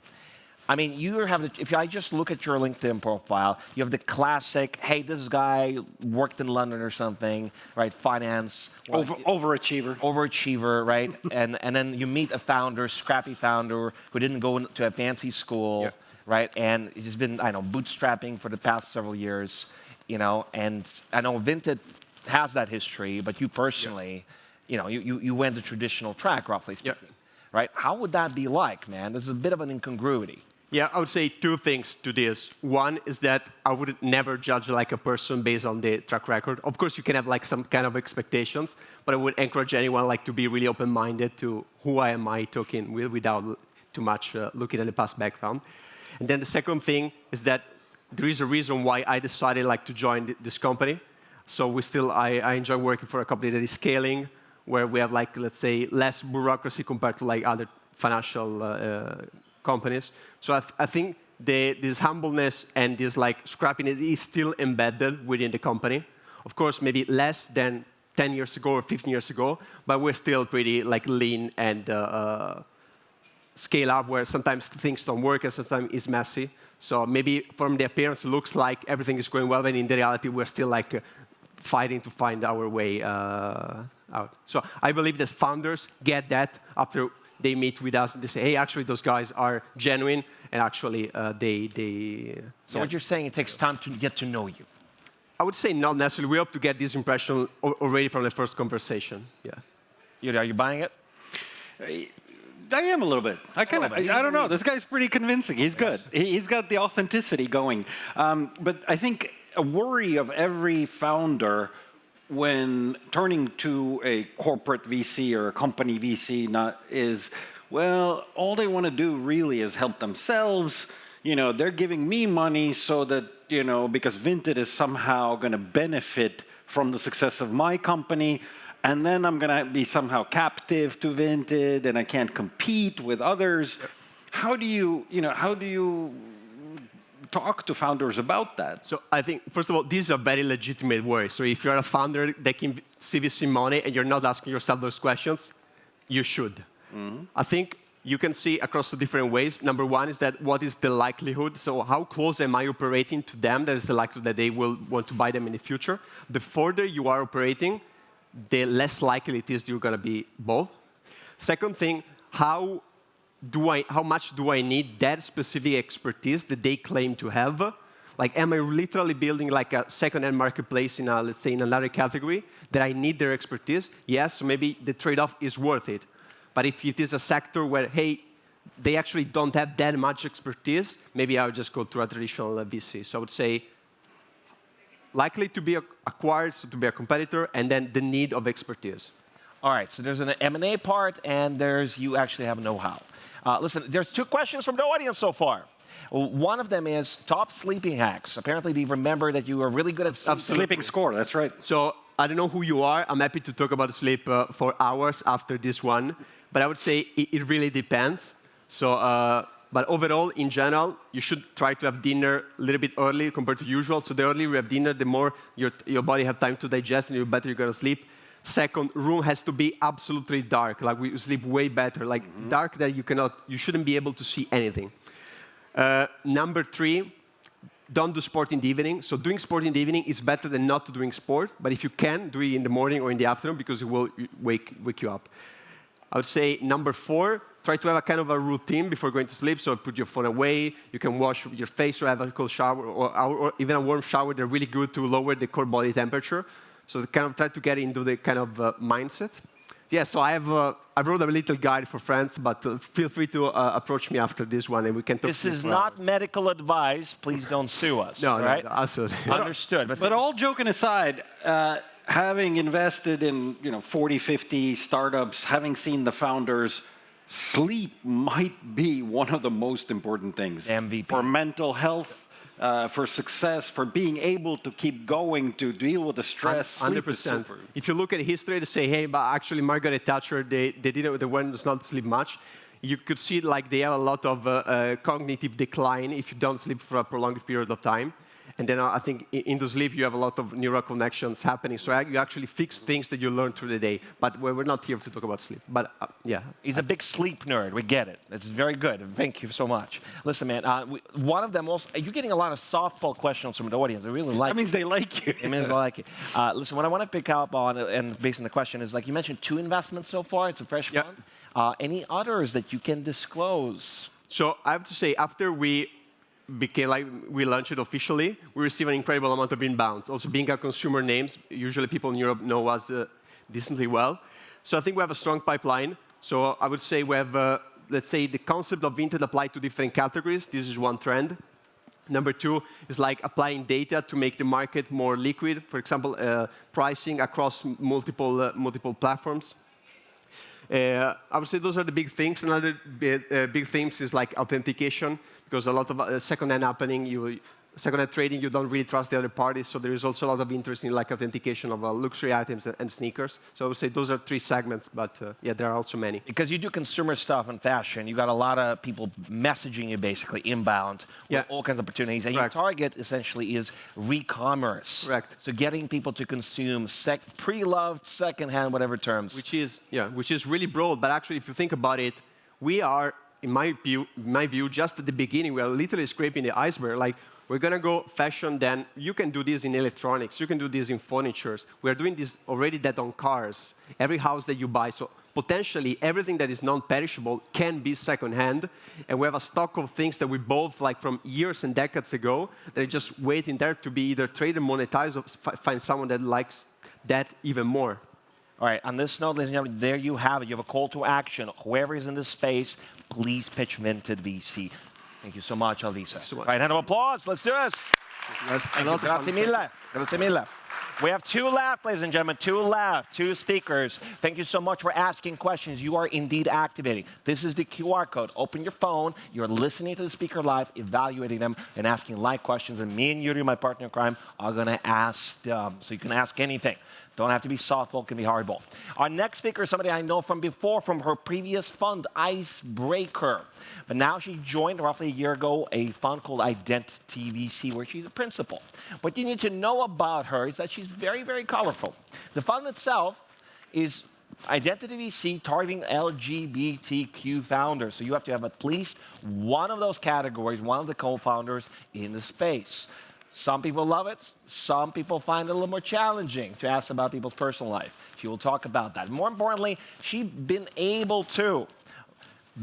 I mean, if I just look at your LinkedIn profile, you have the classic, hey, this guy worked in London or something, right? Finance. Overachiever. Overachiever, right? and then you meet a founder, scrappy founder, who didn't go to a fancy school, right? And he's been, bootstrapping for the past several years, and I know Vinted has that history, but you personally, you went the traditional track, roughly speaking, right? How would that be like, man? There's a bit of an incongruity. Yeah, I would say 2 things to this. One is that I would never judge like a person based on the track record. Of course, you can have like some kind of expectations, but I would encourage anyone like to be really open-minded to who am I talking with without too much looking at the past background. And then the second thing is that there is a reason why I decided like to join this company. So I enjoy working for a company that is scaling, where we have like, let's say, less bureaucracy compared to like other financial companies. So I think this humbleness and this like scrappiness is still embedded within the company. Of course, maybe less than 10 years ago or 15 years ago, but we're still pretty like lean and scale up, where sometimes things don't work and sometimes it's messy. So maybe from the appearance, it looks like everything is going well, but in the reality, we're still like fighting to find our way out. So I believe that founders get that after they meet with us. They say, hey, actually, those guys are genuine, and actually, So what you're saying, it takes time to get to know you. I would say not necessarily. We hope to get this impression already from the first conversation. Yeah. Yrjö, are you buying it? I am a little bit. I don't know. This guy's pretty convincing. He's good. He's got the authenticity going. But I think a worry of every founder when turning to a corporate VC or a company VC is, well, all they want to do really is help themselves. They're giving me money so that, because Vinted is somehow going to benefit from the success of my company. And then I'm going to be somehow captive to Vinted, and I can't compete with others. How do you talk to founders about that? So I think, first of all, this is a very legitimate worry. So if you're a founder that can see VC money and you're not asking yourself those questions, you should. I think you can see across the different ways. Number one is that what is the likelihood? So how close am I operating to them? There is the likelihood that they will want to buy them in the future. The further you are operating, the less likely it is you're going to be both. Second thing, how much do I need that specific expertise that they claim to have? Like, am I literally building like a second-hand marketplace in let's say, in another category that I need their expertise? Yes, so maybe the trade-off is worth it. But if it is a sector where, hey, they actually don't have that much expertise, maybe I would just go to a traditional VC. So I would say, likely to be acquired, so to be a competitor, and then the need of expertise. All right, so there's an M&A part, and there's you actually have know-how. Listen, there's 2 questions from the audience so far. One of them is top sleeping hacks. Apparently, they remember that you are really good at Sleeping score, that's right. So I don't know who you are. I'm happy to talk about sleep for hours after this one. But I would say it really depends. So, but overall, in general, you should try to have dinner a little bit early compared to usual. So the earlier you have dinner, the more your body have time to digest, and the better you're going to sleep. Second, room has to be absolutely dark. Like we sleep way better. Like dark that you shouldn't be able to see anything. Number 3, don't do sport in the evening. So doing sport in the evening is better than not doing sport. But if you can, do it in the morning or in the afternoon because it will wake you up. I would say number 4, try to have a kind of a routine before going to sleep. So put your phone away. You can wash your face or have a cold shower or even a warm shower. They're really good to lower the core body temperature. So kind of try to get into the kind of mindset. Yeah, so I wrote a little guide for friends, but feel free to approach me after this one, and we can talk. This is not medical advice. Please don't sue us. No, right? no, absolutely. Understood. But all joking aside, having invested in 40, 50 startups, having seen the founders, sleep might be one of the most important things. MVP. For mental health, for success, for being able to keep going, to deal with the stress. 100%. If you look at history, they say, hey, but actually Margaret Thatcher, they went not sleep much. You could see like they have a lot of cognitive decline if you don't sleep for a prolonged period of time. And then I think in the sleep, you have a lot of neural connections happening. So you actually fix things that you learn through the day. But we're not here to talk about sleep. But yeah. He's a big sleep nerd. We get it. It's very good. Thank you so much. Listen, man, one of them also, you're getting a lot of softball questions from the audience. I really like it. That means they like you. It means they like it. Listen, what I want to pick up on, and based on the question, is like you mentioned 2 investments so far. It's a fresh fund. Any others that you can disclose? So I have to say, after we launched it officially, we received an incredible amount of inbounds. Also, being a consumer names, usually people in Europe know us decently well. So I think we have a strong pipeline. So I would say we have, let's say, the concept of Vinted applied to different categories. This is one trend. Number 2 is like applying data to make the market more liquid. For example, pricing across multiple platforms. I would say those are the big things. Another big things is like authentication, because a lot of second-hand happening, second-hand trading, you don't really trust the other parties. So there is also a lot of interest in like authentication of luxury items and sneakers. So I would say those are 3 segments, but yeah, there are also many. Because you do consumer stuff and fashion, you got a lot of people messaging you basically inbound with all kinds of opportunities. And your target essentially is re-commerce. Correct. So getting people to consume pre-loved, second-hand, whatever terms. Which is really broad. But actually, if you think about it, we are, in my view, just at the beginning. We are literally scraping the iceberg. Like, we're going to go fashion, then you can do this in electronics. You can do this in furniture. We are doing this already that on cars. Every house that you buy. So potentially, everything that is non-perishable can be second-hand. And we have a stock of things that we bought like from years and decades ago that are just waiting there to be either traded, monetized, or find someone that likes that even more. All right, on this note, ladies and gentlemen, there you have it. You have a call to action. Whoever is in this space, please pitch Vinted VC. Thank you so much, Alvise. So much. Right, hand of applause. Let's do this. Grazie mille. Grazie mille. We have 2 left, ladies and gentlemen. 2 left. 2 speakers. Thank you so much for asking questions. You are indeed activating. This is the QR code. Open your phone. You're listening to the speaker live, evaluating them, and asking live questions. And me and Yrjö, my partner in crime, are going to ask them. So you can ask anything. Don't have to be softball, it can be hardball. Our next speaker is somebody I know from before, from her previous fund, Icebreaker. But now she joined roughly a year ago a fund called Identity.vc, where she's a principal. What you need to know about her is that she's very, very colorful. The fund itself is Identity.vc targeting LGBTQ founders. So you have to have at least one of those categories, one of the co-founders in the space. Some people love it. Some people find it a little more challenging to ask about people's personal life. She will talk about that. More importantly, she's been able to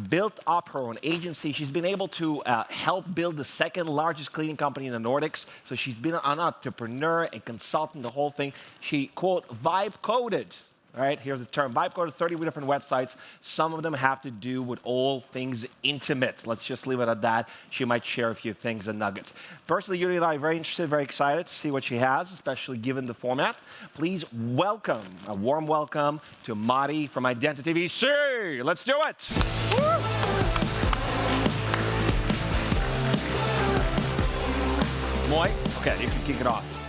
build up her own agency. She's been able to help build the 2nd largest cleaning company in the Nordics. So she's been an entrepreneur, a consultant, the whole thing. She, quote, vibe coded All right, here's the term vibe code, 30 different websites. Some of them have to do with all things intimate. Let's just leave it at that. She might share a few things and nuggets. Personally, Yrjö and I are very interested, very excited to see what she has, especially given the format. Please welcome, a warm welcome to Mari from Identity.vc. Let's do it. Moi, okay, you can kick it off.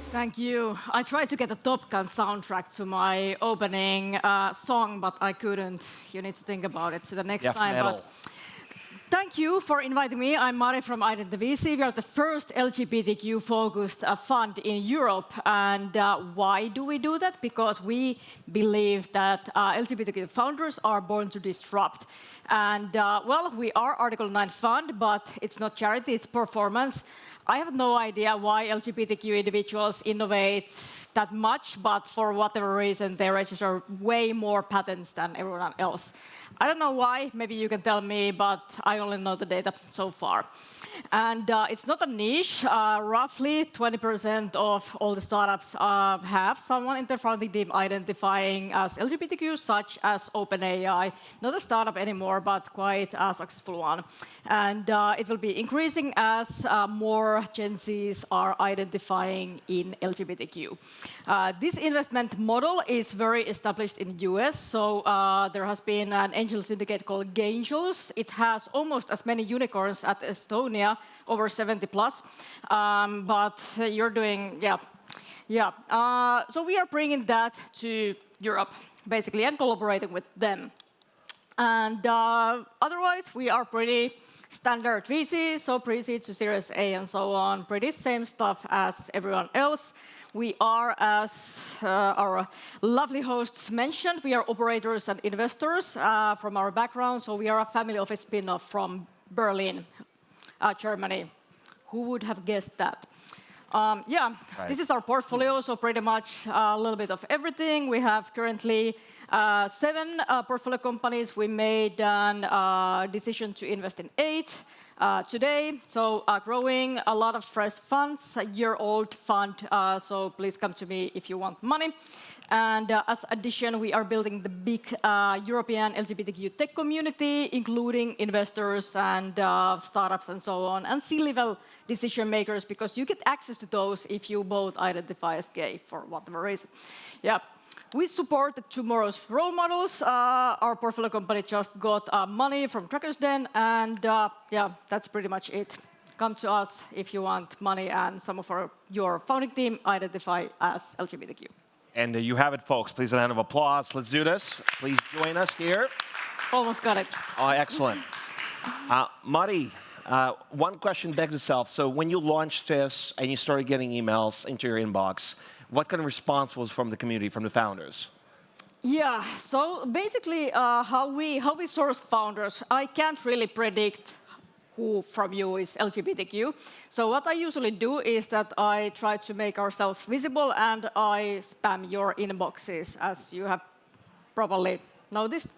Thank you. I tried to get a Top Gun soundtrack to my opening song, but I couldn't. You need to think about it to the next time. Metal. But thank you for inviting me. I'm Mari from Identity.vc. We are the first LGBTQ-focused fund in Europe. And why do we do that? Because we believe that LGBTQ founders are born to disrupt. And well, we are Article 9 fund, but it's not charity, it's performance. I have no idea why LGBTQ individuals innovate that much, but for whatever reason, they register way more patents than everyone else. I don't know why, maybe you can tell me, but I only know the data so far. And it's not a niche. Roughly 20% of all the startups have someone in their founding team identifying as LGBTQ, such as OpenAI. Not a startup anymore, but quite a successful one. And it will be increasing as more Gen Zs are identifying in LGBTQ. This investment model is very established in the US. So there has been an angel syndicate called Gaingels. It has almost as many unicorns as Estonia, over 70 plus. But you're doing, so we are bringing that to Europe, basically, and collaborating with them. And otherwise, we are pretty standard VC, so pre-seed to Series A and so on. Pretty same stuff as everyone else. We are, as our lovely hosts mentioned, we are operators and investors from our background. So we are a family office spin-off from Berlin, Germany. Who would have guessed that? This is our portfolio, so pretty much a little bit of everything. We have currently 7 portfolio companies. We made a decision to invest in 8. Today, so growing a lot of fresh funds, a year-old fund, so please come to me if you want money. And as addition, we are building the big European LGBTQ tech community, including investors and startups and so on, and C-level decision makers, because you get access to those if you both identify as gay for whatever reason. Yeah. We support the tomorrow's role models. Our portfolio company just got money from Tracker's Den, and that's pretty much it. Come to us if you want money, and some of your founding team identify as LGBTQ. And you have it, folks. Please, a round of applause. Let's do this. Please join us here. Almost got it. Oh, excellent. Mari, one question begs itself. So when you launched this and you started getting emails into your inbox, what kind of response was from the community, from the founders? Yeah, so basically how we source founders, I can't really predict who from you is LGBTQ. So what I usually do is that I try to make ourselves visible and I spam your inboxes, as you have probably noticed.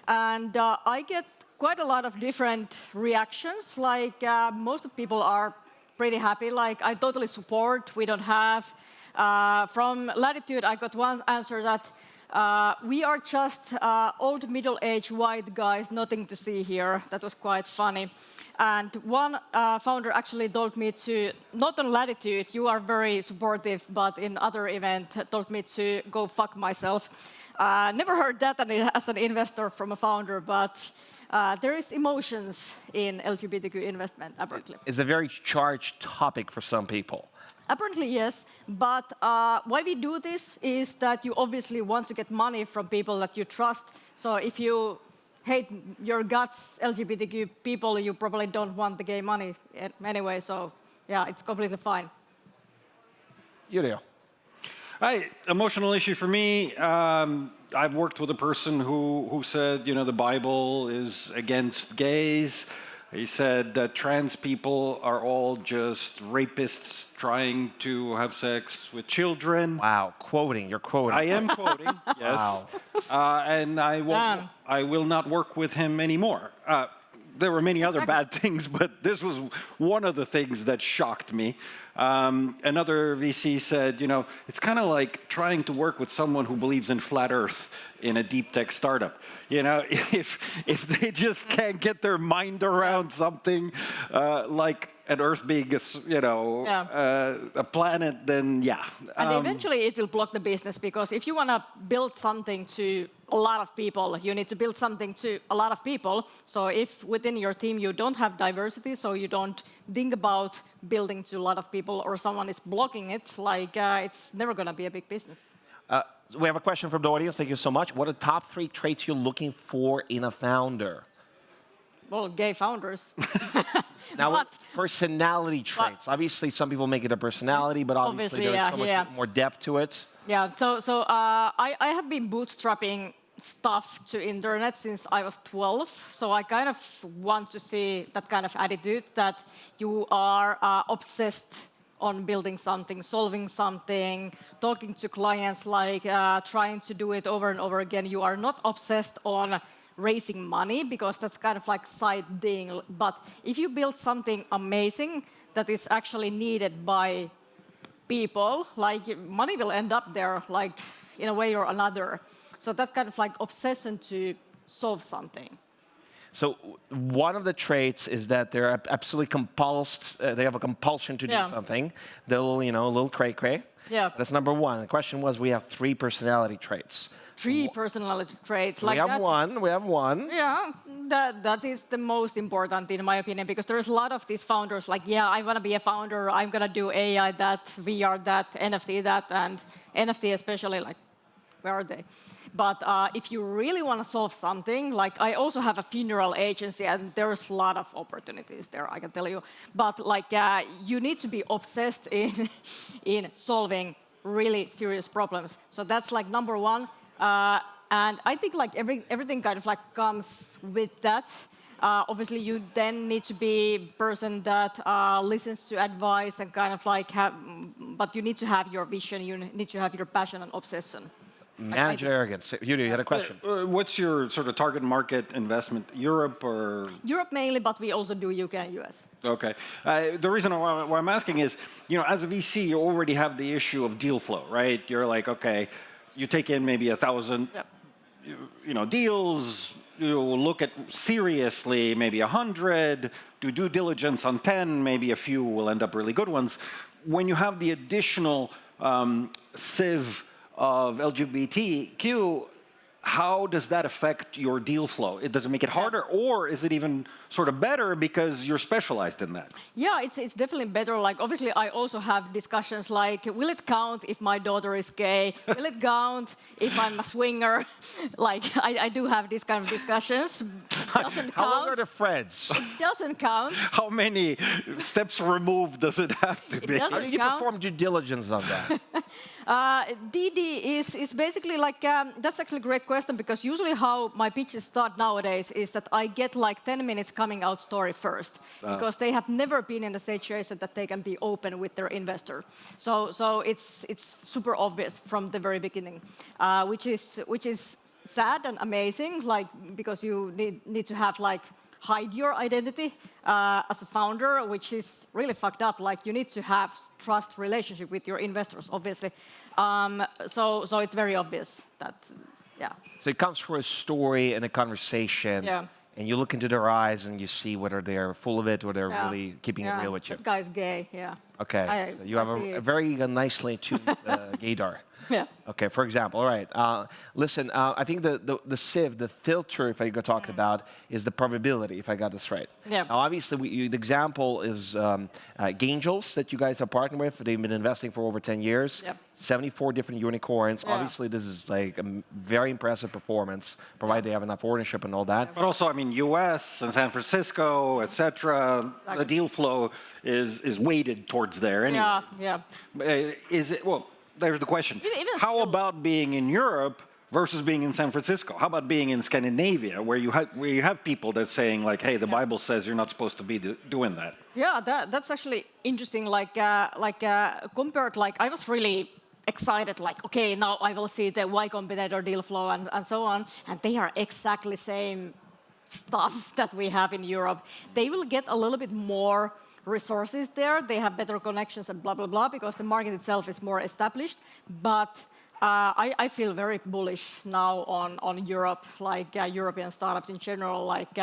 And I get quite a lot of different reactions. Like most of people are pretty happy. Like I totally support, we don't have. From Latitude, I got one answer that we are just old middle-aged white guys, nothing to see here. That was quite funny. And one founder actually told me to, not on Latitude, you are very supportive, but in other event told me to go fuck myself. Never heard that as an investor from a founder, but there is emotions in LGBTQ investment, apparently. It's a very charged topic for some people. Apparently, yes. But why we do this is that you obviously want to get money from people that you trust. So if you hate your guts LGBTQ people, you probably don't want the gay money anyway. So yeah, it's completely fine. Yrjö. Emotional issue for me. I've worked with a person who said, the Bible is against gays. He said that trans people are all just rapists trying to have sex with children. Wow, quoting, you're quoting. I am quoting, yes. Wow. And I will not work with him anymore. there were many other bad things, but this was one of the things that shocked me. Another VC said, you know, it's kind of like trying to work with someone who believes in flat Earth in a deep tech startup. You know, if they just can't get their mind around something like an Earth being, a planet, then yeah. And eventually it will block the business, because if you want to build something to a lot of people, you need to build something to a lot of people. So if within your team you don't have diversity, so you don't think about building to a lot of people, or someone is blocking it, like it's never going to be a big business. We have a question from the audience. Thank you so much. What are the top 3 traits you're looking for in a founder? Well, gay founders. Now, personality traits. Obviously, some people make it a personality, but obviously there's so much more depth to it. Yeah, so I have been bootstrapping stuff to internet since I was 12. So I kind of want to see that kind of attitude, that you are obsessed on building something, solving something, talking to clients, like trying to do it over and over again. You are not obsessed on raising money, because that's kind of like side thing. But if you build something amazing that is actually needed by people, like money will end up there, like in a way or another. So that kind of like obsession to solve something. So one of the traits is that they're absolutely compulsed. They have a compulsion to do something. They're a little cray-cray. Yeah. That's number one. The question was, we have 3 personality traits. 3 personality traits. Like we have one. Yeah, that is the most important in my opinion, because there's a lot of these founders like, yeah, I want to be a founder, I'm going to do AI that, VR that, NFT that, and NFT especially, like, where are they? But if you really want to solve something, like I also have a funeral agency, and there's a lot of opportunities there, I can tell you. But like you need to be obsessed in solving really serious problems. So that's like number 1. And I think like everything kind of like comes with that. Obviously, you then need to be a person that listens to advice and kind of like but you need to have your vision, you need to have your passion and obsession. Manage arrogance. You had a question. What's your sort of target market investment? Europe or? Europe mainly, but we also do UK and US. Okay. The reason why I'm asking is, you know, as a VC, you already have the issue of deal flow, right? You're like, okay, you take in maybe 1,000, deals. You look at seriously maybe 100. Do due diligence on 10. Maybe a few will end up really good ones. When you have the additional sieve of LGBTQ, how does that affect your deal flow? Does it make it harder, or is it even sort of better because you're specialized in that? Yeah, it's definitely better. Like, obviously, I also have discussions like, will it count if my daughter is gay? Will it count if I'm a swinger? Like, I do have these kind of discussions. Doesn't How count. long are the friends? It doesn't count. How many steps removed does it have to be? How do you perform due diligence on that? DD is basically like, that's actually a great question, because usually how my pitches start nowadays is that I get like 10 minutes coming out story first, because they have never been in a situation that they can be open with their investor. So it's super obvious from the very beginning, which is sad and amazing, like, because you need to have like hide your identity as a founder, which is really fucked up. Like, you need to have trust relationship with your investors, obviously. So it's very obvious that, yeah. So it comes through a story and a conversation. Yeah. And you look into their eyes and you see whether they're full of it or they're really keeping it real with you. That guy's gay, yeah. Okay, so you have a very nicely tuned gaydar. Yeah. Okay, for example, all right. Listen, I think the sieve, the filter, if I go talk about, is the probability, if I got this right. Yeah. Now, obviously, the example is Angels that you guys are partnered with. They've been investing for over 10 years. Yep. 74 different unicorns. Yeah. Obviously, this is like a very impressive performance, provided they have enough ownership and all that. But also, I mean, US and San Francisco, et cetera, the deal flow is weighted towards there anyway. Yeah. Is it, well, there's the question. Even How still- about being in Europe versus being in San Francisco? How about being in Scandinavia, where you have people that's saying like, hey, the Bible says you're not supposed to be doing that? Yeah, that's actually interesting. Like compared, like I was really excited, like, okay, now I will see the Y Combinator deal flow and so on, and they are exactly same stuff that we have in Europe. They will get a little bit more resources there. They have better connections and blah, blah, blah, because the market itself is more established. But I feel very bullish now on Europe, like European startups in general, like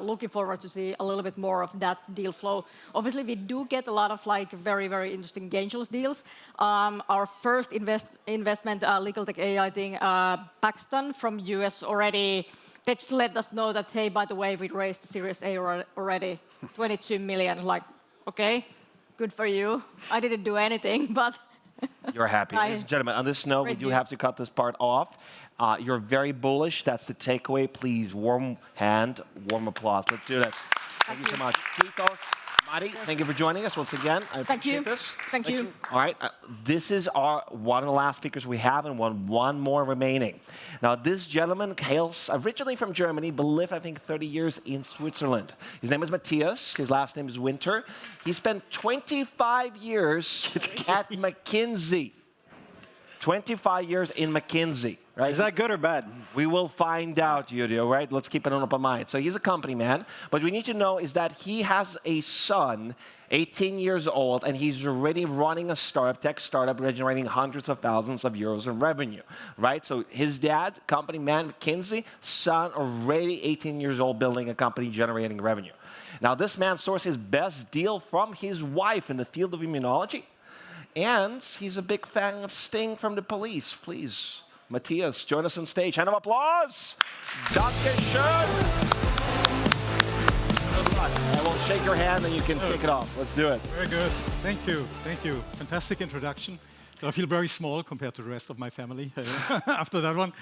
looking forward to see a little bit more of that deal flow. Obviously, we do get a lot of like very, very interesting angels deals. Our first investment, legal tech AI thing, Paxton from US already, they just let us know that, hey, by the way, we raised Series A already, 22 million. Like, okay, good for you. I didn't do anything, but... You're happy. Ladies and gentlemen, on this note, we do have to cut this part off. You're very bullish. That's the takeaway. Please, warm hand, warm applause. Let's do this. Thank you so much. Kiitos. Mari, thank you for joining us once again. I appreciate this. Thank you. All right. This is one of the last speakers we have, and one more remaining. Now, this gentleman hails originally from Germany, but lived, I think, 30 years in Switzerland. His name is Matthias. His last name is Winter. He spent 25 years at McKinsey. 25 years in McKinsey. Right? Is that good or bad? We will find out, Yrjö, right? Let's keep an open mind. So he's a company man. But we need to know is that he has a son, 18 years old, and he's already running a startup, tech startup, generating hundreds of thousands of euros in revenue, right? So his dad, company man, McKinsey, son, already 18 years old, building a company generating revenue. Now, this man sourced his best deal from his wife in the field of immunology. And he's a big fan of Sting from the Police. Please, Matthias, join us on stage. Hand of applause. Dankeschön. Good luck. I will shake your hand and you can kick it off. Let's do it. Very good. Thank you. Thank you. Fantastic introduction. So I feel very small compared to the rest of my family after that one.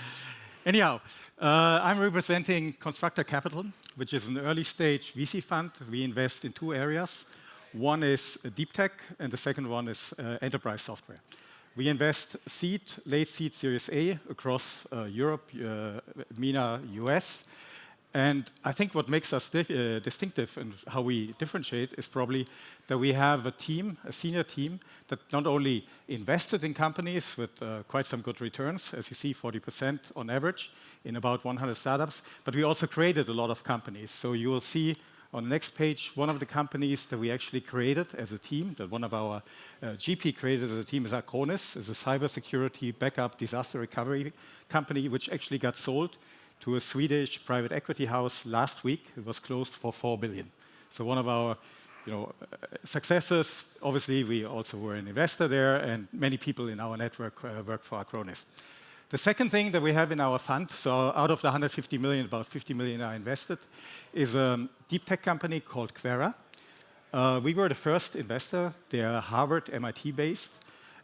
Anyhow, I'm representing Constructor Capital, which is an early stage VC fund. We invest in two areas. One is deep tech, and the second one is enterprise software. We invest seed, late seed Series A across Europe, MENA, US. And I think what makes us distinctive and how we differentiate is probably that we have a team, a senior team, that not only invested in companies with quite some good returns, as you see, 40% on average in about 100 startups, but we also created a lot of companies. So you will see on the next page, one of the companies that we actually created as a team, that one of our GP created as a team is Acronis, is a cybersecurity backup disaster recovery company, which actually got sold to a Swedish private equity house last week. It was closed for 4 billion. So one of our successes, obviously we also were an investor there, and many people in our network work for Acronis. The second thing that we have in our fund, so out of the 150 million, about 50 million are invested, is a deep tech company called Quera. We were the first investor. They are Harvard, MIT based,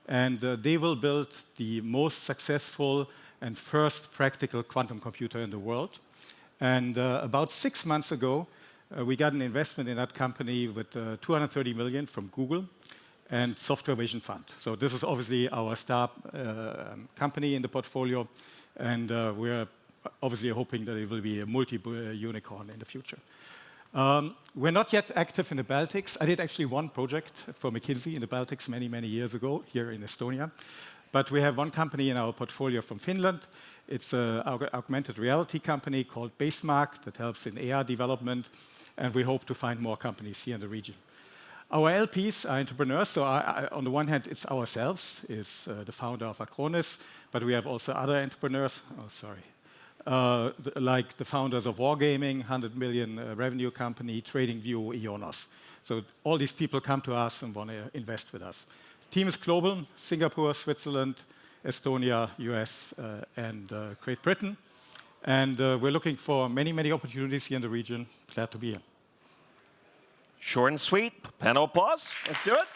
and they will build the most successful and first practical quantum computer in the world. And about 6 months ago, we got an investment in that company with 230 million from Google and Software Vision Fund. So this is obviously our star company in the portfolio, and we're obviously hoping that it will be a multi-unicorn in the future. We're not yet active in the Baltics. I did actually one project for McKinsey in the Baltics many, many years ago here in Estonia. But we have one company in our portfolio from Finland. It's an augmented reality company called Basemark that helps in AR development, and we hope to find more companies here in the region. Our LPs are entrepreneurs, so on the one hand, it's ourselves, is the founder of Acronis, but we have also other entrepreneurs, like the founders of Wargaming, 100 million revenue company, TradingView, Ionos. So all these people come to us and want to invest with us. Team is global, Singapore, Switzerland, Estonia, US, and Great Britain. And we're looking for many, many opportunities here in the region. Glad to be here. Short and sweet. Panel applause. Let's do it.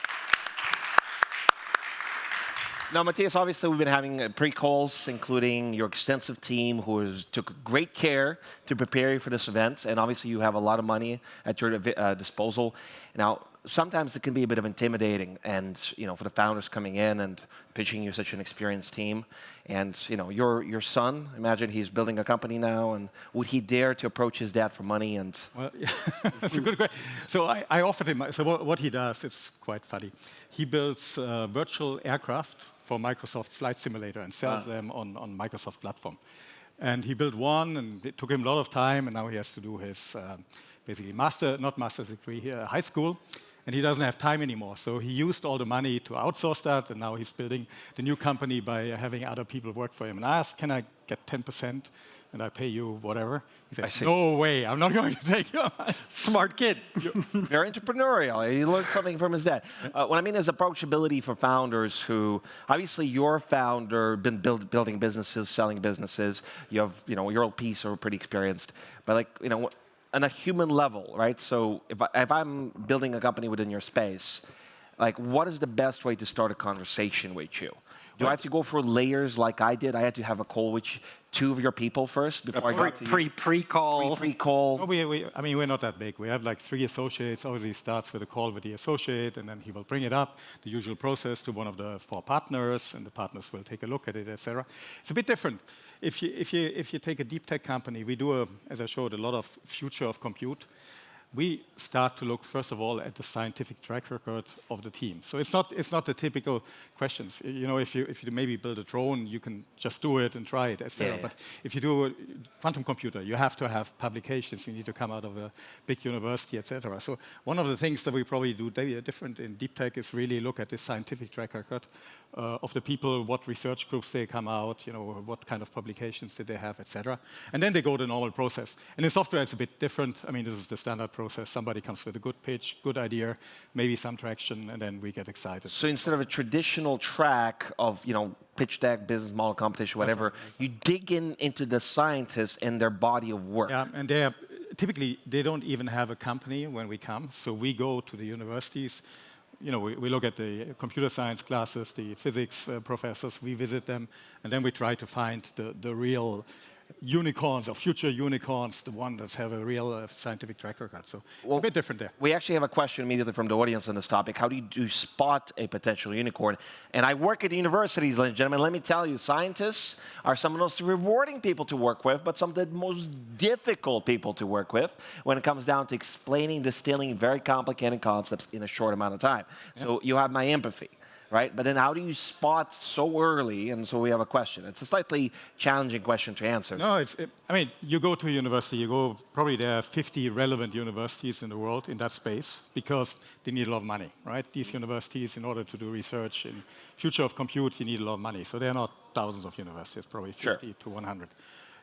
Now, Matthias, obviously we've been having pre-calls, including your extensive team who took great care to prepare you for this event. And obviously you have a lot of money at your disposal. Now, sometimes it can be a bit of intimidating, and for the founders coming in and pitching you such an experienced team. And your son, imagine he's building a company now, and would he dare to approach his dad for money? And well, yeah, that's a good question. So I offered him. So what he does, it's quite funny. He builds virtual aircraft for Microsoft Flight Simulator and sells them on Microsoft platform. And he built one, and it took him a lot of time, and now he has to do his basically not master's degree here, high school, and he doesn't have time anymore. So he used all the money to outsource that, and now he's building the new company by having other people work for him. And I asked, can I get 10%? And I pay you whatever. He said, no way, I'm not going to take your money. Smart kid. Very entrepreneurial. He learned something from his dad. What I mean is approachability for founders who, obviously you're a founder, been building businesses, selling businesses. You have, your old piece are pretty experienced. But on a human level, right? So if I'm building a company within your space, what is the best way to start a conversation with you? Do I have to go through layers like I did? I had to have a call with 2 of your people first before I got to you. Pre-call. Pre-call. No, we're not that big. We have 3 associates. Obviously, it starts with a call with the associate, and then he will bring it up, the usual process, to one of the 4 partners, and the partners will take a look at it, etc. It's a bit different. If you take a deep tech company, we do, as I showed, a lot of future of compute. We start to look, first of all, at the scientific track record of the team. So it's not the typical questions. If you maybe build a drone, you can just do it and try it, etc. But if you do a quantum computer, you have to have publications. You need to come out of a big university, etc. So one of the things that we probably do different in deep tech is really look at the scientific track record of the people, what research groups they come out, what kind of publications did they have, etc. And then they go the normal process. And in software, it's a bit different. I mean, this is the standard process. Somebody comes with a good pitch, good idea, maybe some traction, and then we get excited. So instead of a traditional track of, pitch deck, business model, competition, whatever, you dig into the scientists and their body of work. Yeah, and typically, they don't even have a company when we come. So we go to the universities. We look at the computer science classes, the physics professors, we visit them, and then we try to find the real unicorns or future unicorns, the ones that have a real scientific track record. So it's a bit different there. We actually have a question immediately from the audience on this topic. How do you spot a potential unicorn? And I work at universities, ladies and gentlemen. Let me tell you, scientists are some of the most rewarding people to work with, but some of the most difficult people to work with when it comes down to explaining, distilling very complicated concepts in a short amount of time. Yeah. So you have my empathy. Right? But then how do you spot so early? And so we have a question. It's a slightly challenging question to answer. No, you go to a university, probably there are 50 relevant universities in the world in that space because they need a lot of money, right? These universities, in order to do research in future of compute, you need a lot of money. So they're not thousands of universities, probably 50 to 100.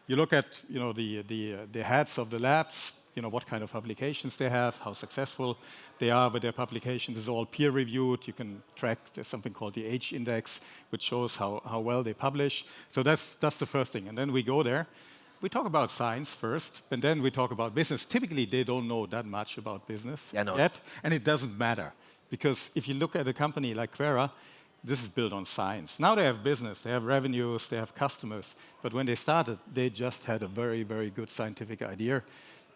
You look at, the heads of the labs, what kind of publications they have, how successful they are with their publications. It's all peer-reviewed. You can track, there's something called the H index, which shows how well they publish. So that's the first thing. And then we go there. We talk about science first, and then we talk about business. Typically, they don't know that much about business yet, and it doesn't matter. Because if you look at a company like Quera, this is built on science. Now they have business, they have revenues, they have customers. But when they started, they just had a very, very good scientific idea.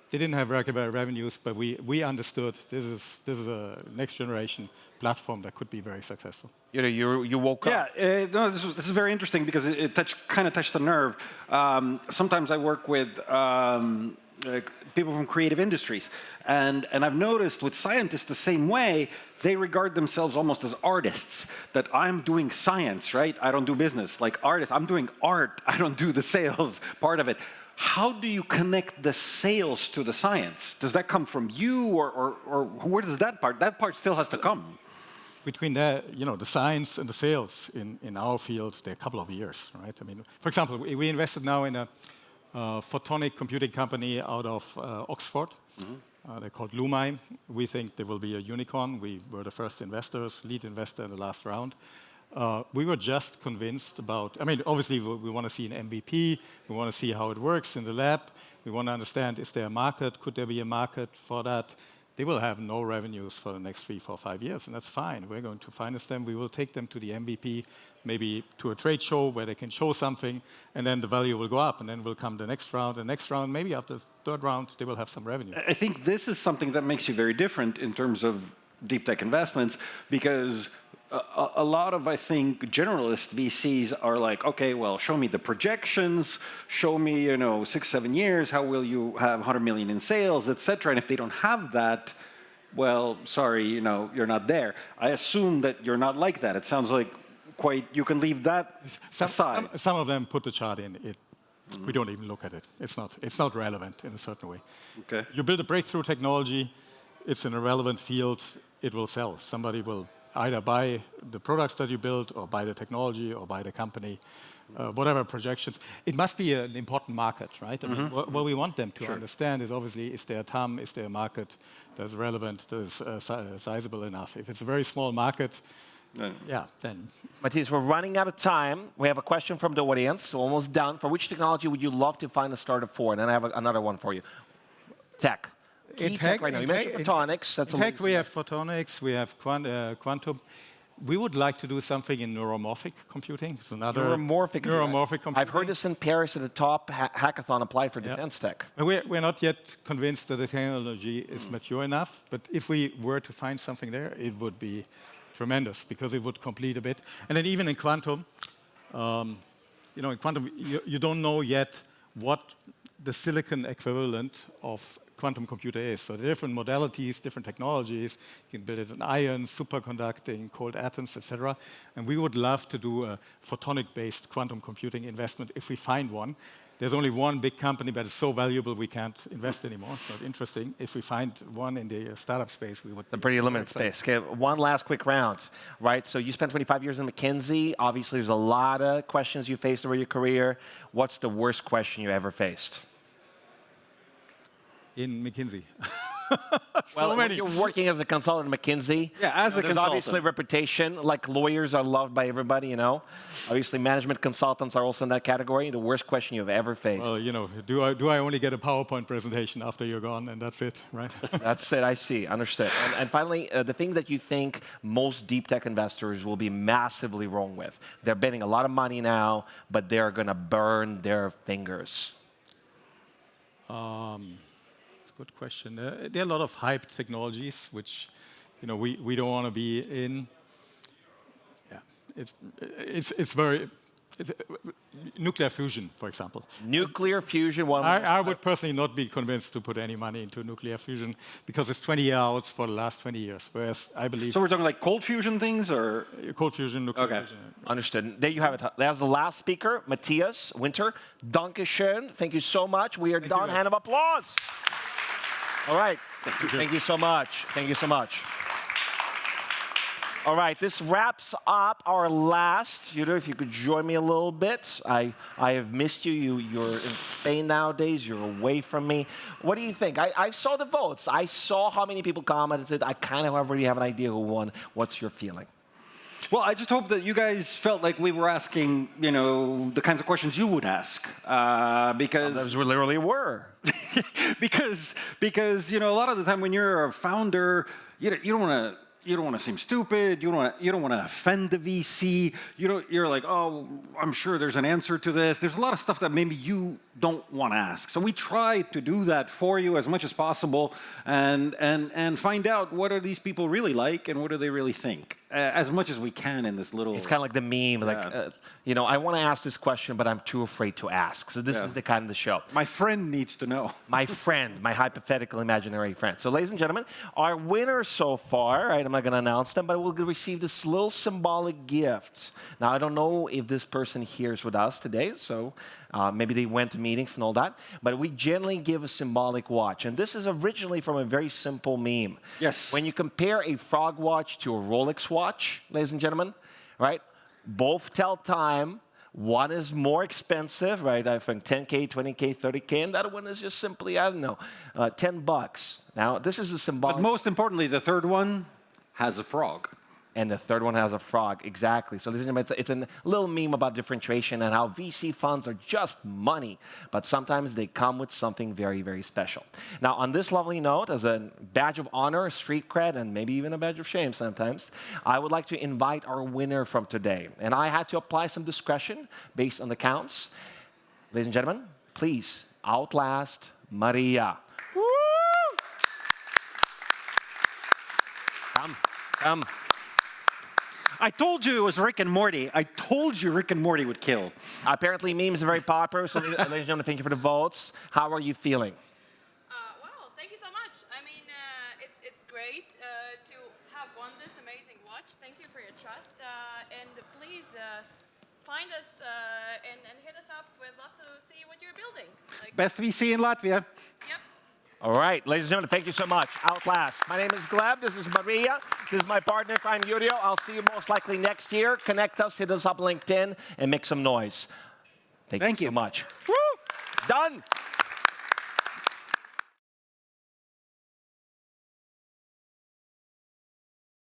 They didn't have regular revenues, but we understood this is a next generation platform that could be very successful. You woke up. Yeah, no, this is very interesting because it kind of touched the nerve. Sometimes I work with people from creative industries, and I've noticed with scientists the same way. They regard themselves almost as artists. That I'm doing science, right? I don't do business. Like artists, I'm doing art. I don't do the sales part of it. How do you connect the sales to the science? Does that come from you, or where does that part? That part still has to come. Between the science and the sales in our field, they're a couple of years, right? I mean, for example, we invested now in a photonic computing company out of Oxford. Mm-hmm. They're called Lumai. We think they will be a unicorn. We were the first investors, lead investor in the last round. We were just convinced about, obviously we want to see an MVP, we want to see how it works in the lab, we want to understand, is there a market, could there be a market for that? They will have no revenues for the next 3, 4, 5 years, and that's fine. We're going to finance them, we will take them to the MVP, maybe to a trade show where they can show something, and then the value will go up, and then will come the next round, maybe after the third round, they will have some revenue. I think this is something that makes you very different in terms of deep tech investments, because a lot of, I think, generalist VCs are like, okay, well, show me the projections, show me, 6, 7 years, how will you have 100 million in sales, etc. And if they don't have that, well, sorry, you're not there. I assume that you're not like that. It sounds like you can leave that aside. Some of them put the chart in. We don't even look at it. It's not relevant in a certain way. Okay. You build a breakthrough technology, it's in a relevant field, it will sell. Somebody will either buy the products that you build or buy the technology or buy the company, whatever projections. It must be an important market, right? I mean, what we want them to understand is obviously, is there a TAM, is there a market that's relevant, that's sizable enough? If it's a very small market, then. Matthias, we're running out of time. We have a question from the audience, almost done. For which technology would you love to find a startup for? And then I have another one for you. Tech. Key tech right now. You mentioned photonics. That's in tech, we have photonics, we have quantum. We would like to do something in neuromorphic computing. It's another neuromorphic computing. I've heard this in Paris at the top hackathon applied for defense tech. We're not yet convinced that the technology is mature enough, but if we were to find something there, it would be tremendous because it would complete a bit. And then even in quantum, in quantum, you don't know yet what the silicon equivalent of quantum computer is. So the different modalities, different technologies. You can build it in iron, superconducting, cold atoms, etc. And we would love to do a photonic-based quantum computing investment if we find one. There's only one big company, but it's so valuable we can't invest anymore. So it's interesting. If we find one in the startup space, we would. It's a pretty limited space. Okay, one last quick round, right? So you spent 25 years in McKinsey. Obviously, there's a lot of questions you faced over your career. What's the worst question you ever faced? In McKinsey. Well, when you're working as a consultant at McKinsey, as a there's consultant. obviously a reputation, like lawyers are loved by everybody, you know. Obviously, management consultants are also in that category. The worst question you've ever faced. Well, do I only get a PowerPoint presentation after you're gone, and that's it, right? That's it, I see, understood. And finally, the thing that you think most deep tech investors will be massively wrong with. They're betting a lot of money now, but they're going to burn their fingers. Good question. There are a lot of hyped technologies which, we don't want to be in. Yeah, it's very nuclear fusion, for example. Nuclear fusion. I would personally not be convinced to put any money into nuclear fusion because it's 20 years out for the last 20 years. Whereas I believe. So we're talking like cold fusion things, or cold fusion, nuclear fusion. Understood. There you have it. That's the last speaker, Matthias Winter. Danke schön. Thank you so much. We are done. Hand of applause. All right. Thank you so much. Thank you so much. All right, this wraps up our last. Yrjö, if you could join me a little bit. I have missed you. You're in Spain nowadays. You're away from me. What do you think? I saw the votes. I saw how many people commented. I kind of already have an idea who won. What's your feeling? Well, I just hope that you guys felt like we were asking, the kinds of questions you would ask, because sometimes we literally were. because a lot of the time when you're a founder, you don't want to seem stupid. You don't want to offend the VC. You're like, oh, I'm sure there's an answer to this. There's a lot of stuff that maybe you don't want to ask. So we try to do that for you as much as possible, and find out what are these people really like and what do they really think, as much as we can in this little. It's kind of like the meme, I want to ask this question, but I'm too afraid to ask. So this is the kind of the show. My friend needs to know. My friend, my hypothetical imaginary friend. So ladies and gentlemen, our winners so far, right, I'm not going to announce them, but we'll receive this little symbolic gift. Now, I don't know if this person here is with us today, so maybe they went to meetings and all that, but we generally give a symbolic watch. And this is originally from a very simple meme. Yes. When you compare a frog watch to a Rolex watch, ladies and gentlemen, right, both tell time. One is more expensive, right? I think 10K, 20K, 30K, and the other one is just simply, I don't know, $10. Now, this is a symbolic. But most importantly, the third one has a frog. And the third one has a frog, exactly. So ladies and gentlemen, it's a little meme about differentiation and how VC funds are just money, but sometimes they come with something very, very special. Now, on this lovely note, as a badge of honor, street cred, and maybe even a badge of shame sometimes, I would like to invite our winner from today. And I had to apply some discretion based on the counts. Ladies and gentlemen, please, Outlast Marija. Woo! Come. I told you it was Rick and Morty. I told you Rick and Morty would kill. Apparently, memes are very popular. So, ladies and gentlemen, thank you for the votes. How are you feeling? Well, thank you so much. I mean, it's great to have won this amazing watch. Thank you for your trust. And please find us and hit us up. We'd love to see what you're building. Like, Best VC in Latvia. yep. All right, ladies and gentlemen, thank you so much. Outlast. My name is Gleb. This is Marija. This is my partner in crime, Yrjö. I'll see you most likely next year. Connect us, hit us up on LinkedIn, and make some noise. Thank you so much. Woo! Done.